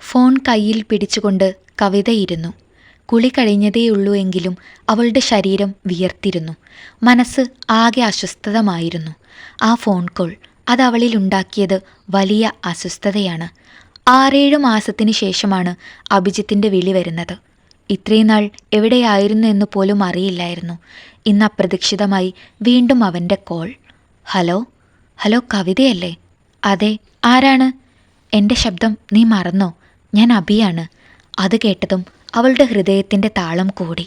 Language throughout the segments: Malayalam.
ഫോൺ കയ്യിൽ പിടിച്ചുകൊണ്ട് കവിതയിരുന്നു. കുളി കഴിഞ്ഞതേയുള്ളൂ എങ്കിലും അവളുടെ ശരീരം വിയർത്തിരുന്നു. മനസ്സ് ആകെ അസ്വസ്ഥതമായിരുന്നു. ആ ഫോൺ കോൾ അതവളിലുണ്ടാക്കിയത് വലിയ അസ്വസ്ഥതയാണ്. 6-7 മാസത്തിന് ശേഷമാണ് അഭിജിത്തിൻ്റെ വിളി വരുന്നത്. ഇത്രയും നാൾ എവിടെയായിരുന്നു എന്ന് പോലും അറിയില്ലായിരുന്നു. ഇന്ന് അപ്രതീക്ഷിതമായി വീണ്ടും അവൻ്റെ കോൾ. Hello hello, കവിതയല്ലേ? അതെ, ആരാണ്? എൻ്റെ ശബ്ദം നീ മറന്നോ? ഞാൻ അഭിയാണ്. അത് കേട്ടതും അവളുടെ ഹൃദയത്തിൻ്റെ താളം കൂടി.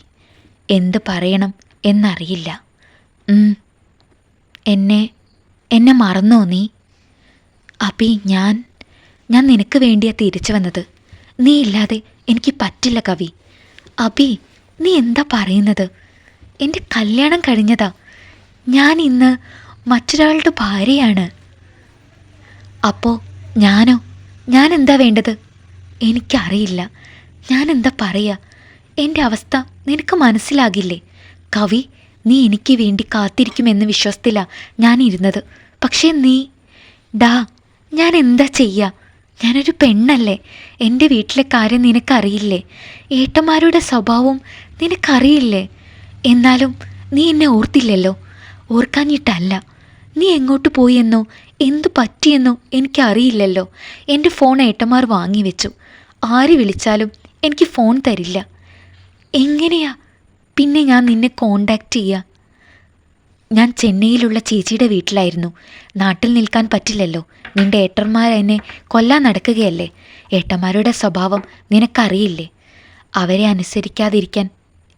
എന്ത് പറയണം എന്നറിയില്ല. എന്നെ മറന്നോ നീ? അഭി, ഞാൻ നിനക്ക് വേണ്ടിയാ തിരിച്ചു വന്നത്. നീ ഇല്ലാതെ എനിക്ക് പറ്റില്ല കവി. അഭി, നീ എന്താ പറയുന്നത്? എൻ്റെ കല്യാണം കഴിഞ്ഞതാ. ഞാൻ ഇന്ന് മറ്റൊരാളുടെ ഭാര്യയാണ്. അപ്പോൾ ഞാനോ? ഞാൻ എന്താ വേണ്ടത്? എനിക്കറിയില്ല. ഞാൻ എന്താ പറയുക? എൻ്റെ അവസ്ഥ നിനക്ക് മനസ്സിലാകില്ലേ? കവി, നീ എനിക്ക് വേണ്ടി കാത്തിരിക്കുമെന്ന് വിശ്വസത്തിലാണ് ഞാനിരുന്നത്. പക്ഷേ നീ ഞാൻ എന്താ ചെയ്യുക? ഞാനൊരു പെണ്ണല്ലേ. എൻ്റെ വീട്ടിലെ കാര്യം നിനക്കറിയില്ലേ? ഏട്ടന്മാരുടെ സ്വഭാവം നിനക്കറിയില്ലേ? എന്നാലും നീ എന്നെ ഓർത്തില്ലല്ലോ. ഓർക്കാഞ്ഞിട്ടല്ല. നീ എങ്ങോട്ട് പോയെന്നോ എന്തു പറ്റിയെന്നോ എനിക്കറിയില്ലല്ലോ. എൻ്റെ ഫോൺ ഏട്ടന്മാർ വാങ്ങി വെച്ചു. ആര് വിളിച്ചാലും എനിക്ക് ഫോൺ തരില്ല. എങ്ങനെയാ പിന്നെ ഞാൻ നിന്നെ കോണ്ടാക്റ്റ് ചെയ്യുക? ഞാൻ ചെന്നൈയിലുള്ള ചേച്ചിയുടെ വീട്ടിലായിരുന്നു. നാട്ടിൽ നിൽക്കാൻ പറ്റില്ലല്ലോ. നിൻ്റെ ഏട്ടന്മാർ എന്നെ കൊല്ലാൻ നടക്കുകയല്ലേ. ഏട്ടന്മാരുടെ സ്വഭാവം നിനക്കറിയില്ലേ. അവരെ അനുസരിക്കാതിരിക്കാൻ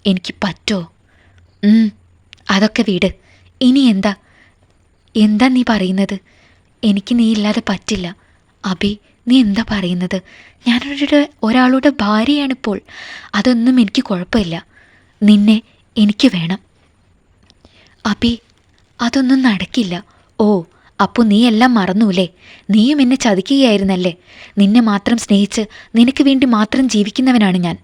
എനിക്ക് പറ്റുമോ? അതൊക്കെ വിട്. ഇനി എന്താ നീ പറയുന്നത്? എനിക്ക് നീ ഇല്ലാതെ പറ്റില്ല. അഭി, നീ എന്താ പറയുന്നത്? ഒരാളുടെ ഭാര്യയാണിപ്പോൾ. അതൊന്നും എനിക്ക് കുഴപ്പമില്ല. നിന്നെ എനിക്ക് വേണം. അഭി, അതൊന്നും നടക്കില്ല. ഓ, അപ്പോൾ നീ എല്ലാം മറന്നൂലേ? നീയും എന്നെ ചതിക്കുകയായിരുന്നല്ലേ? നിന്നെ മാത്രം സ്നേഹിച്ച് നിനക്ക് വേണ്ടി മാത്രം ജീവിക്കുന്നവനാണ് ഞാൻ.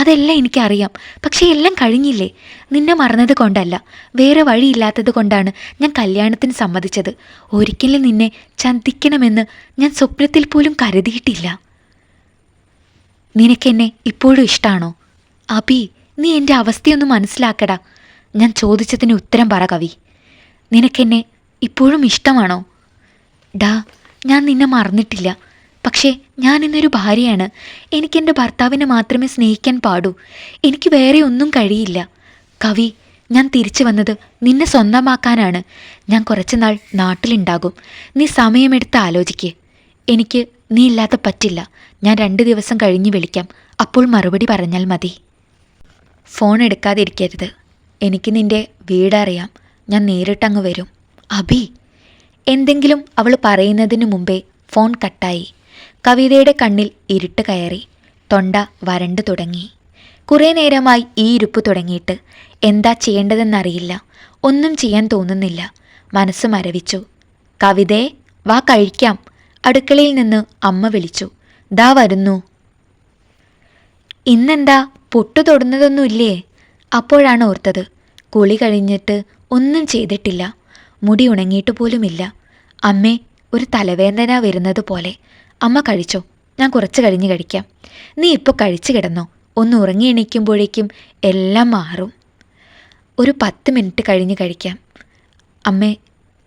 അതെല്ലാം എനിക്കറിയാം. പക്ഷേ എല്ലാം കഴിഞ്ഞില്ലേ. നിന്നെ മറന്നത് കൊണ്ടല്ല, വേറെ വഴിയില്ലാത്തത് കൊണ്ടാണ് ഞാൻ കല്യാണത്തിന് സമ്മതിച്ചത്. ഒരിക്കലും നിന്നെ ചതിക്കണമെന്ന് ഞാൻ സ്വപ്നത്തിൽ പോലും കരുതിയിട്ടില്ല. നിനക്കെന്നെ ഇപ്പോഴും ഇഷ്ടമാണോ? അഭി, നീ എൻ്റെ അവസ്ഥയൊന്ന് മനസ്സിലാക്കടാ. ഞാൻ ചോദിച്ചതിന് ഉത്തരം പറ കവി. നിനക്കെന്നെ ഇപ്പോഴും ഇഷ്ടമാണോ? ഞാൻ നിന്നെ മറന്നിട്ടില്ല. പക്ഷേ ഞാൻ ഇന്നൊരു ഭാര്യയാണ്. എനിക്കെൻ്റെ ഭർത്താവിനെ മാത്രമേ സ്നേഹിക്കാൻ പാടൂ. എനിക്ക് വേറെ ഒന്നും കഴിയില്ല. കവി, ഞാൻ തിരിച്ചു വന്നത് നിന്നെ സ്വന്തമാക്കാനാണ്. ഞാൻ കുറച്ച് നാൾ നാട്ടിലുണ്ടാകും. നീ സമയമെടുത്ത് ആലോചിക്ക്. എനിക്ക് നീ ഇല്ലാതെ പറ്റില്ല. ഞാൻ 2 ദിവസം കഴിഞ്ഞ് വിളിക്കാം. അപ്പോൾ മറുപടി പറഞ്ഞാൽ മതി. ഫോൺ എടുക്കാതിരിക്കരുത്. എനിക്ക് നിൻ്റെ വീടറിയാം. ഞാൻ നേരിട്ടങ്ങ് വരും. അഭി, എന്തെങ്കിലും അവൾ പറയുന്നതിന് മുമ്പേ ഫോൺ കട്ടായി. കവിതയുടെ കണ്ണിൽ ഇരുട്ട് കയറി. തൊണ്ട വരണ്ടു തുടങ്ങി. കുറേ നേരമായി ഈ ഇരിപ്പ് തുടങ്ങിയിട്ട്. എന്താ ചെയ്യേണ്ടതെന്നറിയില്ല. ഒന്നും ചെയ്യാൻ തോന്നുന്നില്ല. മനസ്സ് മരവിച്ചു. കവിതേ, വാ കഴിക്കാം. അടുക്കളയിൽ നിന്ന് അമ്മ വിളിച്ചു. വരുന്നു. ഇന്നെന്താ പൊട്ടു തൊടുന്നതൊന്നുമില്ലേ? അപ്പോഴാണ് ഓർത്തത്. കുളി കഴിഞ്ഞിട്ട് ഒന്നും ചെയ്തിട്ടില്ല. മുടി ഉണങ്ങിയിട്ട് പോലുമില്ല. അമ്മേ, ഒരു തലവേദന വരുന്നത് പോലെ. അമ്മ കഴിച്ചോ? ഞാൻ കുറച്ച് കഴിഞ്ഞ് കഴിക്കാം. നീ ഇപ്പോൾ കഴിച്ചു കിടന്നോ? ഒന്ന് ഉറങ്ങി എണീക്കുമ്പോഴേക്കും എല്ലാം മാറും. ഒരു 10 മിനിറ്റ് കഴിഞ്ഞ് കഴിക്കാം. അമ്മേ,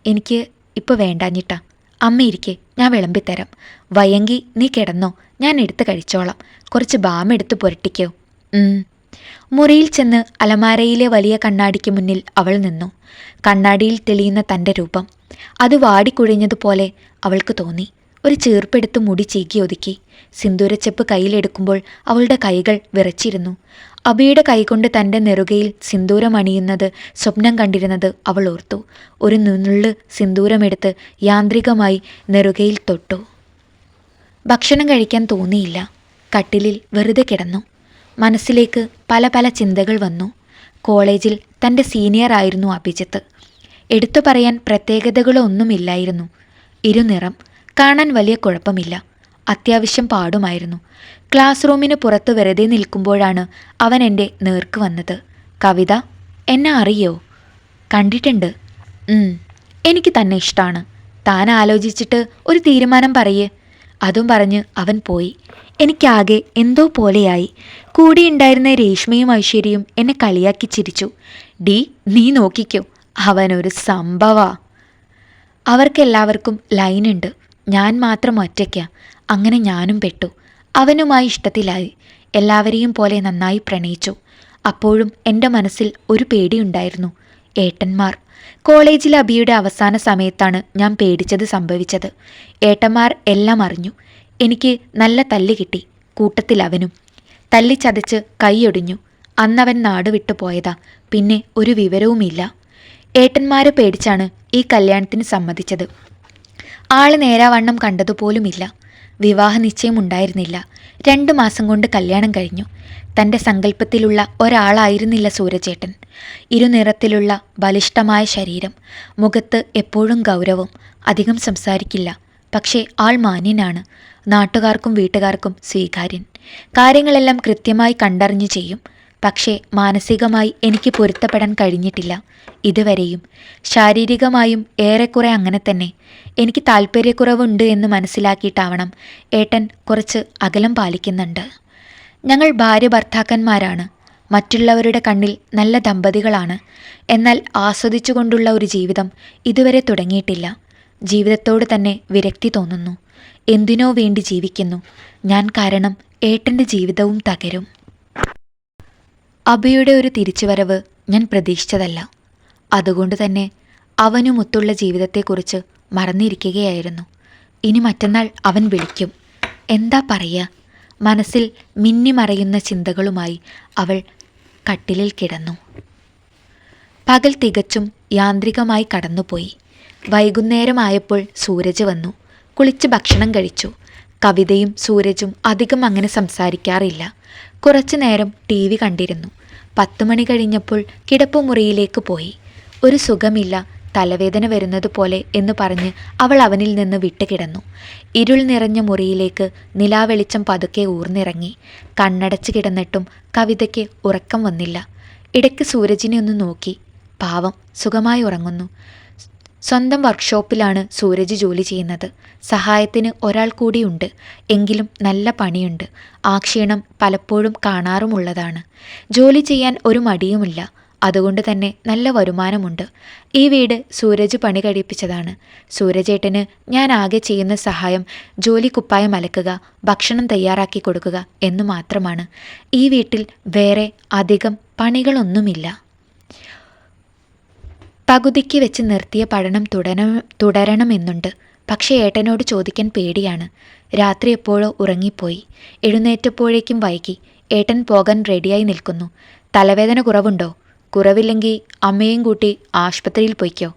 എനിക്ക് ഇപ്പോൾ വേണ്ടാഞ്ഞിട്ടാ. അമ്മ ഇരിക്കെ, ഞാൻ വിളമ്പിത്തരാം. വയ്യെങ്കി നീ കിടന്നോ, ഞാൻ എടുത്ത് കഴിച്ചോളാം. കുറച്ച് ബാം എടുത്ത് പുരട്ടിക്കോ. മുറിയിൽ ചെന്ന് അലമാരയിലെ വലിയ കണ്ണാടിക്ക് മുന്നിൽ അവൾ നിന്നു. കണ്ണാടിയിൽ തെളിയുന്ന തൻ്റെ രൂപം. അത് വാടിക്കുഴിഞ്ഞതുപോലെ അവൾക്ക് തോന്നി. ഒരു ചീർപ്പെടുത്ത് മുടി ചീകി ഒതുക്കി. സിന്ദൂരച്ചെപ്പ് കയ്യിലെടുക്കുമ്പോൾ അവളുടെ കൈകൾ വിറച്ചിരുന്നു. അഭിയുടെ കൈകൊണ്ട് തൻ്റെ നെറുകയിൽ സിന്ദൂരം അണിയുന്നത് സ്വപ്നം കണ്ടിരുന്നത് അവൾ ഓർത്തു. ഒരു നുള്ള് സിന്ദൂരമെടുത്ത് യാന്ത്രികമായി നെറുകയിൽ തൊട്ടു. ഭക്ഷണം കഴിക്കാൻ തോന്നിയില്ല. കട്ടിലിൽ വെറുതെ കിടന്നു. മനസ്സിലേക്ക് പല പല ചിന്തകൾ വന്നു. കോളേജിൽ തൻ്റെ സീനിയർ ആയിരുന്നു അഭിജിത്ത്. എടുത്തു പറയാൻ പ്രത്യേകതകളൊന്നുമില്ലായിരുന്നു. ഇരുനിറം, കാണാൻ വലിയ കുഴപ്പമില്ല. അത്യാവശ്യം പാടുമായിരുന്നു. ക്ലാസ് റൂമിന് പുറത്ത് വെറുതെ നിൽക്കുമ്പോഴാണ് അവൻ എൻ്റെ നേർക്ക് വന്നത്. കവിത, എന്നെ അറിയോ? കണ്ടിട്ടുണ്ട്. എനിക്ക് തന്നെ ഇഷ്ടമാണ്. താൻ ആലോചിച്ചിട്ട് ഒരു തീരുമാനം പറയേ. അതും പറഞ്ഞ് അവൻ പോയി. എനിക്കാകെ എന്തോ പോലെയായി. കൂടെയുണ്ടായിരുന്ന രേഷ്മയും ഐശ്വര്യയും എന്നെ കളിയാക്കി ചിരിച്ചു. ഡി, നീ നോക്കിക്കോ, അവനൊരു സംഭവാ. അവർക്കെല്ലാവർക്കും ലൈനുണ്ട്, ഞാൻ മാത്രം ഒറ്റയ്ക്കാ. അങ്ങനെ ഞാനും പെട്ടു. അവനുമായി ഇഷ്ടത്തിലായി. എല്ലാവരെയും പോലെ നന്നായി പ്രണയിച്ചു. അപ്പോഴും എൻ്റെ മനസ്സിൽ ഒരു പേടിയുണ്ടായിരുന്നു. ഏട്ടന്മാർ. കോളേജിൽ അബിയുടെ അവസാന സമയത്താണ് ഞാൻ പേടിച്ചത് സംഭവിച്ചത്. ഏട്ടന്മാർ എല്ലാം അറിഞ്ഞു. എനിക്ക് നല്ല തല്ല് കിട്ടി. കൂട്ടത്തിൽ അവനും. തല്ലിച്ചതച്ച് കൈയൊടിഞ്ഞു. അന്നവൻ നാട് വിട്ടു പോയതാ. പിന്നെ ഒരു വിവരവുമില്ല. ഏട്ടന്മാരെ പേടിച്ചാണ് ഈ കല്യാണത്തിന് സമ്മതിച്ചത്. ആള് നേരാവണ്ണം കണ്ടതുപോലുമില്ല. വിവാഹ നിശ്ചയമുണ്ടായിരുന്നില്ല. 2 മാസം കൊണ്ട് കല്യാണം കഴിഞ്ഞു. തൻ്റെ സങ്കല്പത്തിലുള്ള ഒരാളായിരുന്നില്ല സൂരജേട്ടൻ. ഇരുനിറത്തിലുള്ള ബലിഷ്ഠമായ ശരീരം, മുഖത്ത് എപ്പോഴും ഗൗരവം. അധികം സംസാരിക്കില്ല, പക്ഷേ ആൾ മാന്യനാണ്. നാട്ടുകാർക്കും വീട്ടുകാർക്കും സ്വീകാര്യൻ. കാര്യങ്ങളെല്ലാം കൃത്യമായി കണ്ടറിഞ്ഞു ചെയ്യും. പക്ഷേ മാനസികമായി എനിക്ക് പൊരുത്തപ്പെടാൻ കഴിഞ്ഞിട്ടില്ല ഇതുവരെയും. ശാരീരികമായും ഏറെക്കുറെ അങ്ങനെ തന്നെ. എനിക്ക് താല്പര്യക്കുറവുണ്ട് എന്ന് മനസ്സിലാക്കിയിട്ടാവണം ഏട്ടൻ കുറച്ച് അകലം പാലിക്കുന്നുണ്ട്. ഞങ്ങൾ ഭാര്യ ഭർത്താക്കന്മാരാണ്. മറ്റുള്ളവരുടെ കണ്ണിൽ നല്ല ദമ്പതികളാണ്. എന്നാൽ ആസ്വദിച്ചുകൊണ്ടുള്ള ഒരു ജീവിതം ഇതുവരെ തുടങ്ങിയിട്ടില്ല. ജീവിതത്തോട് തന്നെ വിരക്തി തോന്നുന്നു. എന്തിനോ വേണ്ടി ജീവിക്കുന്നു. ഞാൻ കാരണം ഏട്ടൻ്റെ ജീവിതവും തകരും. അബിയുടെ ഒരു തിരിച്ചുവരവ് ഞാൻ പ്രതീക്ഷിച്ചതല്ല. അതുകൊണ്ട് തന്നെ അവനുമൊത്തുള്ള ജീവിതത്തെക്കുറിച്ച് മറന്നിരിക്കുകയായിരുന്നു. ഇനി മറ്റന്നാൾ അവൻ വിളിക്കും. എന്താ പറയുക? മനസ്സിൽ മിന്നിമറയുന്ന ചിന്തകളുമായി അവൾ കട്ടിലിൽ കിടന്നു. പകൽ തികച്ചും യാന്ത്രികമായി കടന്നുപോയി. വൈകുന്നേരമായപ്പോൾ സൂരജ് വന്നു. കുളിച്ച് ഭക്ഷണം കഴിച്ചു. കവിതയും സൂരജും അധികം അങ്ങനെ സംസാരിക്കാറില്ല. കുറച്ചു നേരം TV കണ്ടിരുന്നു. 10 മണി കഴിഞ്ഞപ്പോൾ കിടപ്പുമുറിയിലേക്ക് പോയി. ഒരു സുഖമില്ല, തലവേദന വരുന്നത് പോലെ എന്ന് പറഞ്ഞ് അവൾ അവനിൽ നിന്ന് വിട്ടുകിടന്നു. ഇരുൾ നിറഞ്ഞ മുറിയിലേക്ക് നിലാവെളിച്ചം പതുക്കെ ഊർന്നിറങ്ങി. കണ്ണടച്ച് കിടന്നിട്ടും കവിതയ്ക്ക് ഉറക്കം വന്നില്ല. ഇടയ്ക്ക് സൂരജിനെ ഒന്ന് നോക്കി. പാവം, സുഖമായി ഉറങ്ങുന്നു. സ്വന്തം വർക്ക്ഷോപ്പിലാണ് സൂരജ് ജോലി ചെയ്യുന്നത്. സഹായത്തിന് ഒരാൾ കൂടിയുണ്ട്. എങ്കിലും നല്ല പണിയുണ്ട്. ആ ക്ഷീണം പലപ്പോഴും കാണാറുമുള്ളതാണ്. ജോലി ചെയ്യാൻ ഒരു മടിയുമില്ല. അതുകൊണ്ട് തന്നെ നല്ല വരുമാനമുണ്ട്. ഈ വീട് സൂരജ് പണി കഴിപ്പിച്ചതാണ്. സൂരജേട്ടന് ഞാൻ ആകെ ചെയ്യുന്ന സഹായം ജോലി കുപ്പായം അലക്കുക, ഭക്ഷണം തയ്യാറാക്കി കൊടുക്കുക എന്നു മാത്രമാണ്. ഈ വീട്ടിൽ വേറെ അധികം പണികളൊന്നുമില്ല. പകുതിക്ക് വെച്ച് നിർത്തിയ പഠനം തുടരണമെന്നുണ്ട്. പക്ഷേ ഏട്ടനോട് ചോദിക്കാൻ പേടിയാണ്. രാത്രി എപ്പോഴോ ഉറങ്ങിപ്പോയി. എഴുന്നേറ്റപ്പോഴേക്കും വൈകി. ഏട്ടൻ പോകാൻ റെഡിയായി നിൽക്കുന്നു. തലവേദന കുറവുണ്ടോ? കുറവില്ലെങ്കിൽ അമ്മയും കൂട്ടി ആശുപത്രിയിൽ പോയിക്കോ.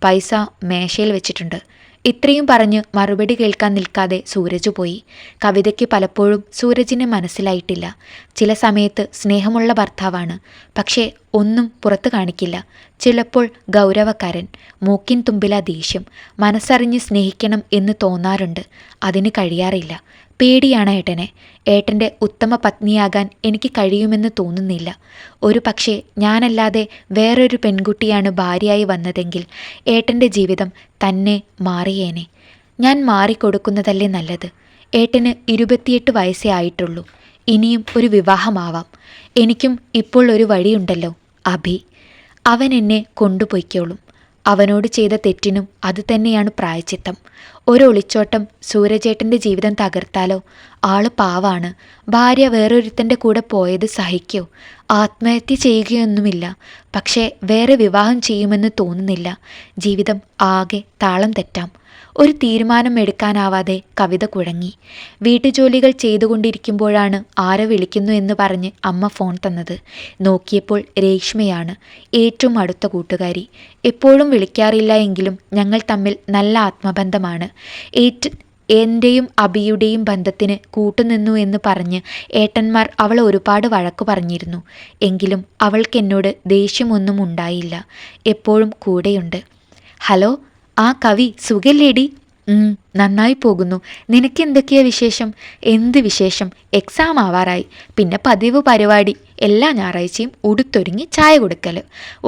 പൈസ മേശയിൽ വെച്ചിട്ടുണ്ട്. ഇത്രയും പറഞ്ഞ് മറുപടി കേൾക്കാൻ നിൽക്കാതെ സൂരജ് പോയി. കവിതയ്ക്ക് പലപ്പോഴും സൂരജിനെ മനസ്സിലായിട്ടില്ല. ചില സമയത്ത് സ്നേഹമുള്ള ഭർത്താവാണ്, പക്ഷേ ഒന്നും പുറത്തു കാണിക്കില്ല. ചിലപ്പോൾ ഗൗരവക്കാരൻ, മൂക്കിൻ തുമ്പില ദേഷ്യം. മനസ്സറിഞ്ഞ് സ്നേഹിക്കണം എന്ന് തോന്നാറുണ്ട്. അതിന് കഴിയാറില്ല. പേടിയാണ് ഏട്ടനെ. ഏട്ടൻ്റെ ഉത്തമ പത്നിയാകാൻ എനിക്ക് കഴിയുമെന്ന് തോന്നുന്നില്ല. ഒരു പക്ഷേ ഞാനല്ലാതെ വേറൊരു പെൺകുട്ടിയാണ് ഭാര്യയായി വന്നതെങ്കിൽ ഏട്ടൻ്റെ ജീവിതം തന്നെ മാറിയേനെ. ഞാൻ മാറിക്കൊടുക്കുന്നതല്ലേ നല്ലത്. ഏട്ടന് 28 വയസ്സേ ആയിട്ടുള്ളൂ. ഇനിയും ഒരു വിവാഹമാവാം. എനിക്കും ഇപ്പോൾ ഒരു വഴിയുണ്ടല്ലോ, അഭി. അവൻ എന്നെ കൊണ്ടുപോയിക്കോളും. അവനോട് ചെയ്ത തെറ്റിനും അത് തന്നെയാണ് പ്രായശ്ചിത്തം. ഒരൊളിച്ചോട്ടം സൂരജേട്ടൻ്റെ ജീവിതം തകർത്താലോ? ആള് പാവാണ്. ഭാര്യ വേറൊരുത്തൻ്റെ കൂടെ പോയത് സഹിക്കോ? ആത്മഹത്യ ചെയ്യുകയൊന്നുമില്ല. പക്ഷേ വേറെ വിവാഹം ചെയ്യുമെന്ന് തോന്നുന്നില്ല. ജീവിതം ആകെ താളം തെറ്റാം. ഒരു തീരുമാനം എടുക്കാനാവാതെ കവിത കുഴങ്ങി. വീട്ടുജോലികൾ ചെയ്തുകൊണ്ടിരിക്കുമ്പോഴാണ് ആരെ വിളിക്കുന്നു എന്ന് പറഞ്ഞ് അമ്മ ഫോൺ തന്നത്. നോക്കിയപ്പോൾ രേഷ്മയാണ്, ഏറ്റവും അടുത്ത കൂട്ടുകാരി. എപ്പോഴും വിളിക്കാറില്ല എങ്കിലും ഞങ്ങൾ തമ്മിൽ നല്ല ആത്മബന്ധമാണ്. എൻ്റെയും അബിയുടെയും ബന്ധത്തിന് കൂട്ടുനിന്നു എന്ന് പറഞ്ഞ് ഏട്ടന്മാർ അവളെ ഒരുപാട് വഴക്കു പറഞ്ഞിരുന്നു. എങ്കിലും അവൾക്കെന്നോട് ദേഷ്യമൊന്നും ഉണ്ടായില്ല. എപ്പോഴും കൂടെയുണ്ട്. ഹലോ, ആ കവി, സുഖല്ലേടി? നന്നായി പോകുന്നു. നിനക്ക് എന്തൊക്കെയാ വിശേഷം? എന്ത് വിശേഷം? എക്സാം ആവാറായി. പിന്നെ പതിവ് പരിപാടി, എല്ലാ ഞായറാഴ്ചയും ഉടുത്തൊരുങ്ങി ചായ കൊടുക്കൽ.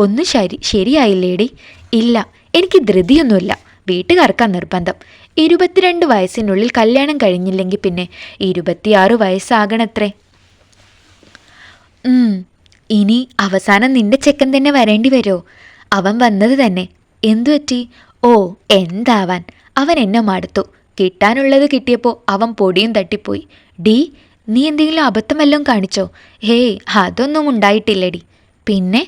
ഒന്നും ശരിയായില്ലേടി? ഇല്ല, എനിക്ക് ധൃതിയൊന്നുമില്ല. വീട്ടുകാർക്കാ നിർബന്ധം. 22 വയസ്സിനുള്ളിൽ കല്യാണം കഴിഞ്ഞില്ലെങ്കിൽ പിന്നെ 26 വയസ്സാകണത്രേ. ഇനി അവസാനം നിന്റെ ചെക്കൻ തന്നെ വരേണ്ടി വരുമോ? അവൻ വന്നത് തന്നെ. എന്തു പറ്റി? ഓ, എന്താവാൻ, അവൻ എന്നെ മടുത്തു. കിട്ടാനുള്ളത് കിട്ടിയപ്പോൾ അവൻ പൊടിയും തട്ടിപ്പോയി. ഡി, നീ എന്തെങ്കിലും അബദ്ധം വല്ലതും കാണിച്ചോ? ഹേയ്, അതൊന്നും ഉണ്ടായിട്ടില്ലടി. പിന്നെ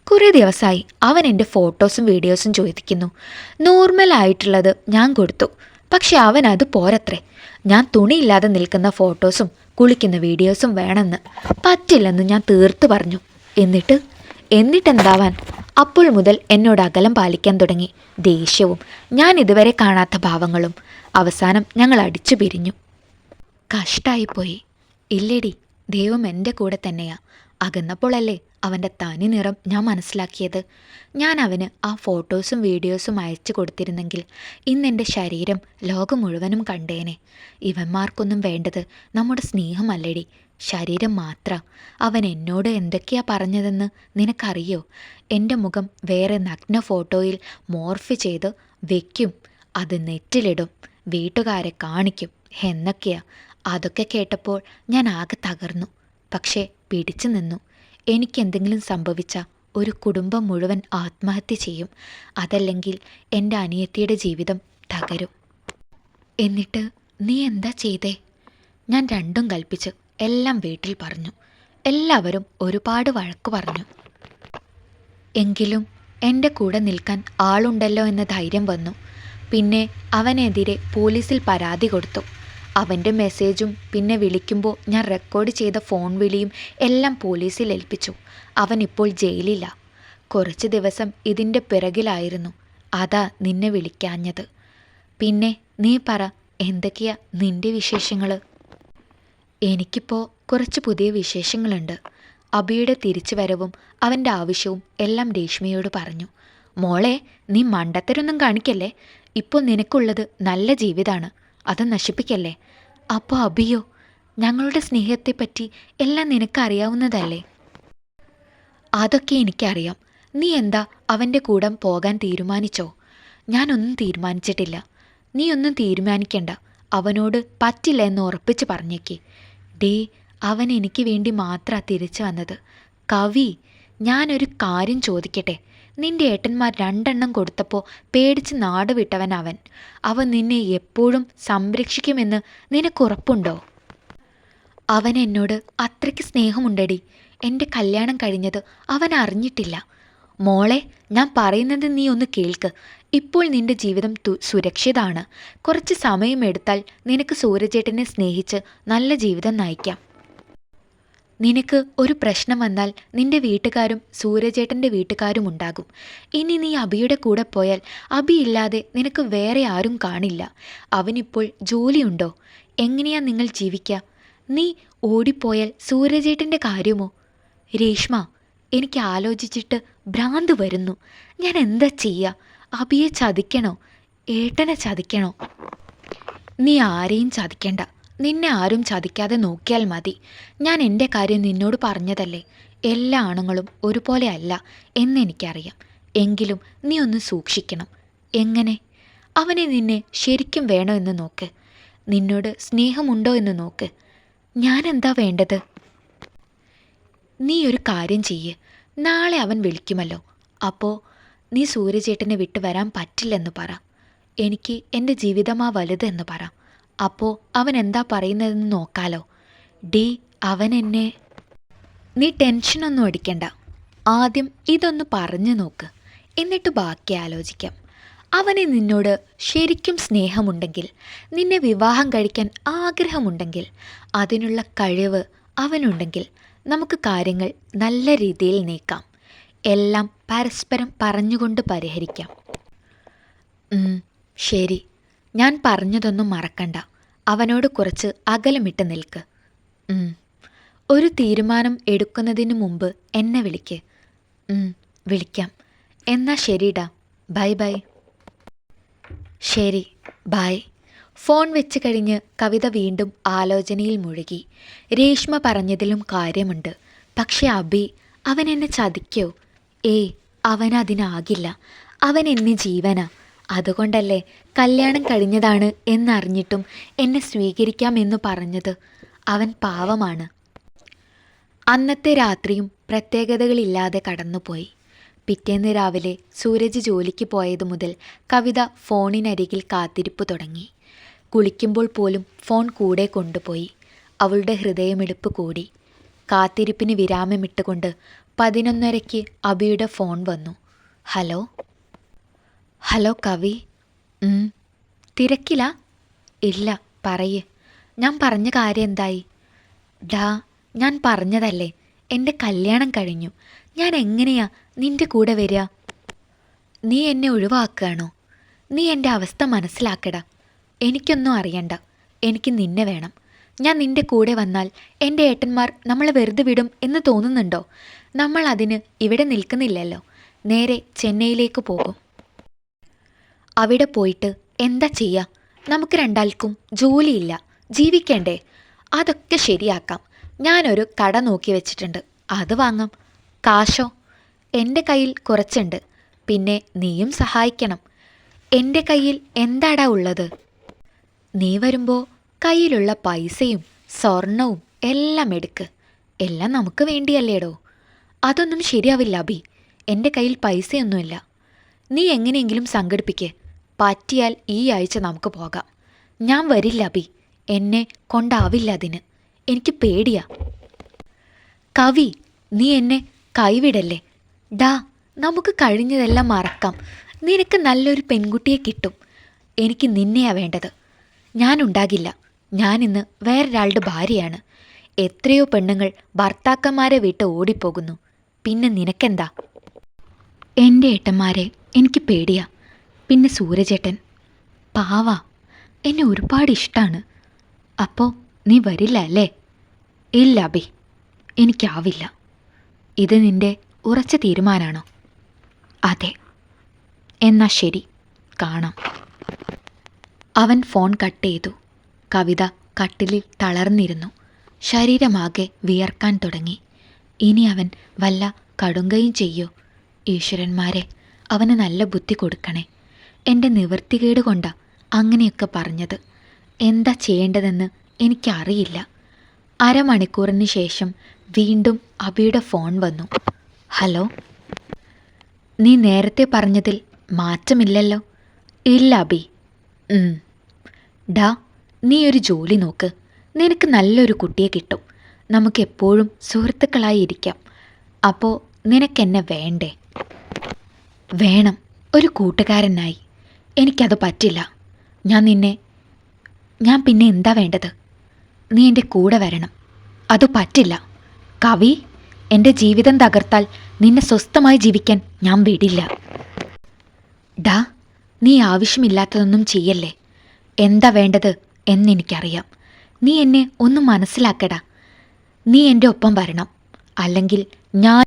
കുറേ ദിവസമായി അവൻ എൻ്റെ ഫോട്ടോസും വീഡിയോസും ചോദിക്കുന്നു. നോർമലായിട്ടുള്ളത് ഞാൻ കൊടുത്തു. പക്ഷെ അവൻ അത് പോരത്രേ. ഞാൻ തുണിയില്ലാതെ നിൽക്കുന്ന ഫോട്ടോസും കുളിക്കുന്ന വീഡിയോസും വേണമെന്ന്. പറ്റില്ലെന്ന് ഞാൻ തീർത്തു പറഞ്ഞു. എന്നിട്ടെന്താവാൻ? അപ്പോൾ മുതൽ എന്നോട് അകലം പാലിക്കാൻ തുടങ്ങി. ദേഷ്യവും ഞാൻ ഇതുവരെ കാണാത്ത ഭാവങ്ങളും. അവസാനം ഞങ്ങൾ അടിച്ചു പിരിഞ്ഞു. കഷ്ടായിപ്പോയി. ഇല്ലേടി, ദൈവം എൻ്റെ കൂടെ തന്നെയാ. അകന്നപ്പോഴല്ലേ അവൻ്റെ തനി നിറം ഞാൻ മനസ്സിലാക്കിയത്. ഞാൻ അവന് ആ ഫോട്ടോസും വീഡിയോസും അയച്ചു കൊടുത്തിരുന്നെങ്കിൽ ഇന്നെൻ്റെ ശരീരം ലോകം മുഴുവനും കണ്ടേനെ. ഇവന്മാർക്കൊന്നും വേണ്ടത് നമ്മുടെ സ്നേഹമല്ലേടി, ശരീരം മാത്ര. അവൻ എന്നോട് എന്തൊക്കെയാ പറഞ്ഞതെന്ന് നിനക്കറിയോ? എൻ്റെ മുഖം വേറെ നഗ്ന ഫോട്ടോയിൽ മോർഫ് ചെയ്ത് വെക്കും, അത് നെറ്റിലിടും, വീട്ടുകാരെ കാണിക്കും എന്നൊക്കെയാ. അതൊക്കെ കേട്ടപ്പോൾ ഞാൻ ആകെ തകർന്നു. പക്ഷേ പിടിച്ചു നിന്നു. എനിക്കെന്തെങ്കിലും സംഭവിച്ചാൽ ഒരു കുടുംബം മുഴുവൻ ആത്മഹത്യ ചെയ്യും. അതല്ലെങ്കിൽ എൻ്റെ അനിയത്തിയുടെ ജീവിതം തകരും. എന്നിട്ട് നീ എന്താ ചെയ്തേ? ഞാൻ രണ്ടും കൽപ്പിച്ച് എല്ലാം വീട്ടിൽ പറഞ്ഞു. എല്ലാവരും ഒരുപാട് വഴക്ക് പറഞ്ഞു. എങ്കിലും എൻ്റെ കൂടെ നിൽക്കാൻ ആളുണ്ടല്ലോ എന്ന ധൈര്യം വന്നു. പിന്നെ അവനെതിരെ പോലീസിൽ പരാതി കൊടുത്തു. അവൻ്റെ മെസ്സേജും പിന്നെ വിളിക്കുമ്പോൾ ഞാൻ റെക്കോർഡ് ചെയ്ത ഫോൺ വിളിയും എല്ലാം പോലീസിൽ ഏൽപ്പിച്ചു. അവനിപ്പോൾ ജയിലില്ല. കുറച്ച് ദിവസം ഇതിൻ്റെ പിറകിലായിരുന്നു. അതാ നിന്നെ വിളിക്കാഞ്ഞത്. പിന്നെ നീ പറ, എന്തൊക്കെയാ നിൻ്റെ വിശേഷങ്ങൾ? എനിക്കിപ്പോൾ കുറച്ച് പുതിയ വിശേഷങ്ങളുണ്ട്. അബിയുടെ തിരിച്ചുവരവും അവൻ്റെ ആവശ്യവും എല്ലാം രേഷ്മയോട് പറഞ്ഞു. മോളെ, നീ മണ്ടത്തരൊന്നും കാണിക്കല്ലേ. ഇപ്പോൾ നിനക്കുള്ളത് നല്ല ജീവിതമാണ്, അത് നശിപ്പിക്കല്ലേ. അപ്പോൾ അബിയോ? ഞങ്ങളുടെ സ്നേഹത്തെപ്പറ്റി എല്ലാം നിനക്കറിയാവുന്നതല്ലേ? അതൊക്കെ എനിക്കറിയാം. നീ എന്താ അവൻ്റെ കൂടെ പോകാൻ തീരുമാനിച്ചോ? ഞാനൊന്നും തീരുമാനിച്ചിട്ടില്ല. നീ ഒന്നും തീരുമാനിക്കണ്ട. അവനോട് പറ്റില്ല എന്ന് ഉറപ്പിച്ച് പറഞ്ഞേക്ക്. ഡേ, അവൻ എനിക്ക് വേണ്ടി മാത്രമാണ് തിരിച്ചു വന്നത്. കവി, ഞാനൊരു കാര്യം ചോദിക്കട്ടെ? നിന്റെ ഏട്ടന്മാർ 2 എണ്ണം കൊടുത്തപ്പോൾ പേടിച്ച് നാട് വിട്ടവൻ അവൻ. അവൻ നിന്നെ എപ്പോഴും സംരക്ഷിക്കുമെന്ന് നിനക്കുറപ്പുണ്ടോ? അവൻ എന്നോട് അത്രയ്ക്ക് സ്നേഹമുണ്ടടി. എൻ്റെ കല്യാണം കഴിഞ്ഞത് അവൻ അറിഞ്ഞിട്ടില്ല. മോളെ, ഞാൻ പറയുന്നത് നീ ഒന്ന് കേൾക്ക്. ഇപ്പോൾ നിന്റെ ജീവിതം സുരക്ഷിതമാണ്. കുറച്ച് സമയമെടുത്താൽ നിനക്ക് സൂരജേട്ടനെ സ്നേഹിച്ച് നല്ല ജീവിതം നയിക്കാം. നിനക്ക് ഒരു പ്രശ്നം വന്നാൽ നിന്റെ വീട്ടുകാരും സൂരജേട്ടൻ്റെ വീട്ടുകാരും ഉണ്ടാകും. ഇനി നീ അബിയുടെ കൂടെ പോയാൽ അബിയില്ലാതെ നിനക്ക് വേറെ ആരും കാണില്ല. അവനിപ്പോൾ ജോലിയുണ്ടോ? എങ്ങനെയാ നിങ്ങൾ ജീവിക്കുക? നീ ഓടിപ്പോയാൽ സൂരജേട്ടൻ്റെ കാര്യമോ? രേഷ്മ, എനിക്ക് ആലോചിച്ചിട്ട് ഭ്രാന്ത് വരുന്നു. ഞാൻ എന്താ ചെയ്യുക? അബിയെ ചതിക്കണോ? ഏട്ടനെ ചതിക്കണോ? നീ ആരെയും ചതിക്കണ്ട. നിന്നെ ആരും ചതിക്കാതെ നോക്കിയാൽ മതി. ഞാൻ എൻ്റെ കാര്യം നിന്നോട് പറഞ്ഞതല്ലേ. എല്ലാ ആണുങ്ങളും ഒരുപോലെ അല്ല എന്നെനിക്കറിയാം. എങ്കിലും നീ ഒന്ന് സൂക്ഷിക്കണം. എങ്ങനെ? അവനെ നിന്നെ ശരിക്കും വേണോ എന്ന് നോക്ക്. നിന്നോട് സ്നേഹമുണ്ടോ എന്ന് നോക്ക്. ഞാനെന്താ വേണ്ടത്? നീ ഒരു കാര്യം ചെയ്യ്. നാളെ അവൻ വിളിക്കുമല്ലോ. അപ്പോൾ നീ സൂര്യചേട്ടനെ വിട്ട് വരാൻ പറ്റില്ലെന്ന് പറ. എനിക്ക് എൻ്റെ ജീവിതമാ വലുതെന്ന് പറ. അപ്പോൾ അവൻ എന്താ പറയുന്നതെന്ന് നോക്കാലോ. ഡി, അവൻ എന്നെ... നീ ടെൻഷനൊന്നും അടിക്കണ്ട. ആദ്യം ഇതൊന്ന് പറഞ്ഞു നോക്ക്, എന്നിട്ട് ബാക്കി ആലോചിക്കാം. അവന് നിന്നോട് ശരിക്കും സ്നേഹമുണ്ടെങ്കിൽ, നിന്നെ വിവാഹം കഴിക്കാൻ ആഗ്രഹമുണ്ടെങ്കിൽ, അതിനുള്ള കഴിവ് അവനുണ്ടെങ്കിൽ നമുക്ക് കാര്യങ്ങൾ നല്ല രീതിയിൽ നീക്കാം. എല്ലാം പരസ്പരം പറഞ്ഞുകൊണ്ട് പരിഹരിക്കാം. ശരി, ഞാൻ പറഞ്ഞതൊന്നും മറക്കണ്ട. അവനോട് കുറച്ച് അകലമിട്ട് നിൽക്ക്. ഒരു തീരുമാനം എടുക്കുന്നതിന് മുമ്പ് എന്നെ വിളിക്ക്. വിളിക്കാം. എന്നാ ശരിടാ. Bye bye. ശരി, ബൈ. ഫോൺ വെച്ച് കഴിഞ്ഞ് കവിത വീണ്ടും ആലോചനയിൽ മുഴുകി. രേഷ്മ പറഞ്ഞതിലും കാര്യമുണ്ട്. പക്ഷെ അബി, അവൻ എന്നെ ചതിക്കോ? അവനതിനാകില്ല. അവൻ എന്നെ ജീവനാ. അതുകൊണ്ടല്ലേ കല്യാണം കഴിഞ്ഞതാണ് എന്നറിഞ്ഞിട്ടും എന്നെ സ്വീകരിക്കാമെന്നു പറഞ്ഞത്. അവൻ പാവമാണ്. അന്നത്തെ രാത്രിയും പ്രത്യേകതകളില്ലാതെ കടന്നുപോയി. പിറ്റേന്ന് രാവിലെ സൂരജ് ജോലിക്ക് പോയത് മുതൽ കവിത ഫോണിനരികിൽ കാത്തിരിപ്പ് തുടങ്ങി. കുളിക്കുമ്പോൾ പോലും ഫോൺ കൂടെ കൊണ്ടുപോയി. അവളുടെ ഹൃദയമിടിപ്പ് കൂടി. കാത്തിരിപ്പിന് വിരാമമിട്ടുകൊണ്ട് 11:30 അബിയുടെ ഫോൺ വന്നു. ഹലോ. ഹലോ കവി. തിരക്കില? ഇല്ല, പറയ്. ഞാൻ പറഞ്ഞ കാര്യം എന്തായി? ഡാ, ഞാൻ പറഞ്ഞതല്ലേ, എൻ്റെ കല്യാണം കഴിഞ്ഞു. ഞാൻ എങ്ങനെയാ നിൻ്റെ കൂടെ വരിക? നീ എന്നെ ഒഴിവാക്കുകയാണോ? നീ എൻ്റെ അവസ്ഥ മനസ്സിലാക്കടാ. എനിക്കൊന്നും അറിയണ്ട. എനിക്ക് നിന്നെ വേണം. ഞാൻ നിൻ്റെ കൂടെ വന്നാൽ എൻ്റെ ഏട്ടന്മാർ നമ്മളെ വെറുതെ വിടും എന്ന് തോന്നുന്നുണ്ടോ? നമ്മൾ അതിന് ഇവിടെ നിൽക്കുന്നില്ലല്ലോ. നേരെ ചെന്നൈയിലേക്ക് പോകും. അവിടെ പോയിട്ട് എന്താ ചെയ്യുക? നമുക്ക് രണ്ടാൾക്കും ജോലിയില്ല, ജീവിക്കണ്ടേ? അതൊക്കെ ശരിയാക്കാം. ഞാനൊരു കട നോക്കി വെച്ചിട്ടുണ്ട്, അത് വാങ്ങാം. കാശോ? എൻ്റെ കയ്യിൽ കുറച്ചുണ്ട്. പിന്നെ നീയും സഹായിക്കണം. എൻ്റെ കയ്യിൽ എന്താടാ ഉള്ളത്? നീ വരുമ്പോൾ കയ്യിലുള്ള പൈസയും സ്വർണവും എല്ലാം എടുക്ക്. എല്ലാം നമുക്ക് വേണ്ടിയല്ലേടോ. അതൊന്നും ശരിയാവില്ല അബി. എൻ്റെ കയ്യിൽ പൈസയൊന്നുമില്ല. നീ എങ്ങനെയെങ്കിലും സംഘടിപ്പിക്ക്. പറ്റിയാൽ ഈ ആഴ്ച നമുക്ക് പോകാം. ഞാൻ വരില്ല അബി. എന്നെ കൊണ്ടാവില്ല അതിന്. എനിക്ക് പേടിയാ. കവി, നീ എന്നെ കൈവിടല്ലേ. ഡാ, നമുക്ക് കഴിഞ്ഞതെല്ലാം മറക്കാം. നിനക്ക് നല്ലൊരു പെൺകുട്ടിയെ കിട്ടും. എനിക്ക് നിന്നെയാ വേണ്ടത്. ഞാനുണ്ടാകില്ല. ഞാനിന്ന് വേറൊരാളുടെ ഭാര്യയാണ്. എത്രയോ പെണ്ണുങ്ങൾ ഭർത്താക്കന്മാരെ വിട്ട് ഓടിപ്പോകുന്നു. പിന്നെ നിനക്കെന്താ? എൻ്റെ ഏട്ടന്മാരെ എനിക്ക് പേടിയാ. പിന്നെ സൂരജേട്ടൻ പാവാ. എന്നെ ഒരുപാട് ഇഷ്ടമാണ്. അപ്പോൾ നീ വരില്ല അല്ലേ? ഇല്ല അബി, എനിക്കാവില്ല. ഇത് നിൻ്റെ ഉറച്ച തീരുമാനമാണോ? അതെ. എന്നാ ശരി, കാണാം. അവൻ ഫോൺ കട്ട് ചെയ്തു. കവിത കട്ടിലിൽ തളർന്നിരുന്നു. ശരീരമാകെ വിയർക്കാൻ തുടങ്ങി. ഇനി അവൻ വല്ല കടുങ്കയും ചെയ്യോ? ഈശ്വരന്മാരെ, അവന് നല്ല ബുദ്ധി കൊടുക്കണേ. എൻ്റെ നിവൃത്തികേട് കൊണ്ടാ അങ്ങനെയൊക്കെ പറഞ്ഞത്. എന്താ ചെയ്യേണ്ടതെന്ന് എനിക്കറിയില്ല. അരമണിക്കൂറിന് ശേഷം വീണ്ടും അബിയുടെ ഫോൺ വന്നു. ഹലോ. നീ നേരത്തെ പറഞ്ഞതിൽ മാറ്റമില്ലല്ലോ? ഇല്ല അബി. ഡാ, നീ ഒരു ജോലി നോക്ക്. നിനക്ക് നല്ലൊരു കുട്ടിയെ കിട്ടും. നമുക്കെപ്പോഴും സുഹൃത്തുക്കളായി ഇരിക്കാം. അപ്പോൾ നിനക്കെന്നെ വേണ്ടേ? വേണം, ഒരു കൂട്ടുകാരനായി. എനിക്കത് പറ്റില്ല. ഞാൻ പിന്നെ എന്താ വേണ്ടത്? നീ എൻ്റെ കൂടെ വരണം. അത് പറ്റില്ല കവി. എൻ്റെ ജീവിതം തകർത്താൽ നിന്നെ സ്വസ്ഥമായി ജീവിക്കാൻ ഞാൻ വിടില്ല. ഡാ, നീ ആവശ്യമില്ലാത്തതൊന്നും ചെയ്യല്ലേ. എന്താ വേണ്ടത് എന്നെനിക്കറിയാം. നീ എന്നെ ഒന്ന് മനസ്സിലാക്കടാ. നീ എൻ്റെ ഒപ്പം വരണം. അല്ലെങ്കിൽ ഞാൻ...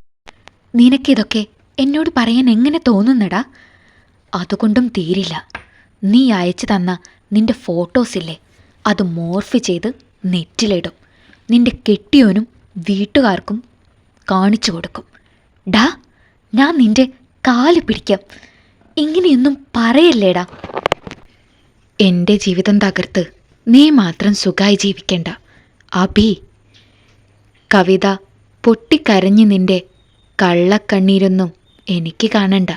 നിനക്കിതൊക്കെ എന്നോട് പറയാൻ എങ്ങനെ തോന്നുന്നടാ? അതുകൊണ്ടും തീരില്ല. നീ അയച്ചു തന്ന നിൻ്റെ ഫോട്ടോസില്ലേ, അത് മോർഫ് ചെയ്ത് നെറ്റിലിടും. നിൻ്റെ കെട്ടിയോനും വീട്ടുകാർക്കും കാണിച്ചു കൊടുക്കും. ഡാ, ഞാൻ നിൻ്റെ കാല് പിടിക്കാം. ഇങ്ങനെയൊന്നും പറയല്ലേടാ. എൻ്റെ ജീവിതം തകർത്ത് നീ മാത്രം സുഖമായി ജീവിക്കണ്ട അബി. കവിത പൊട്ടിക്കരഞ്ഞ് നിൻ്റെ കള്ളക്കണ്ണീരൊന്നും എനിക്ക് കാണണ്ട.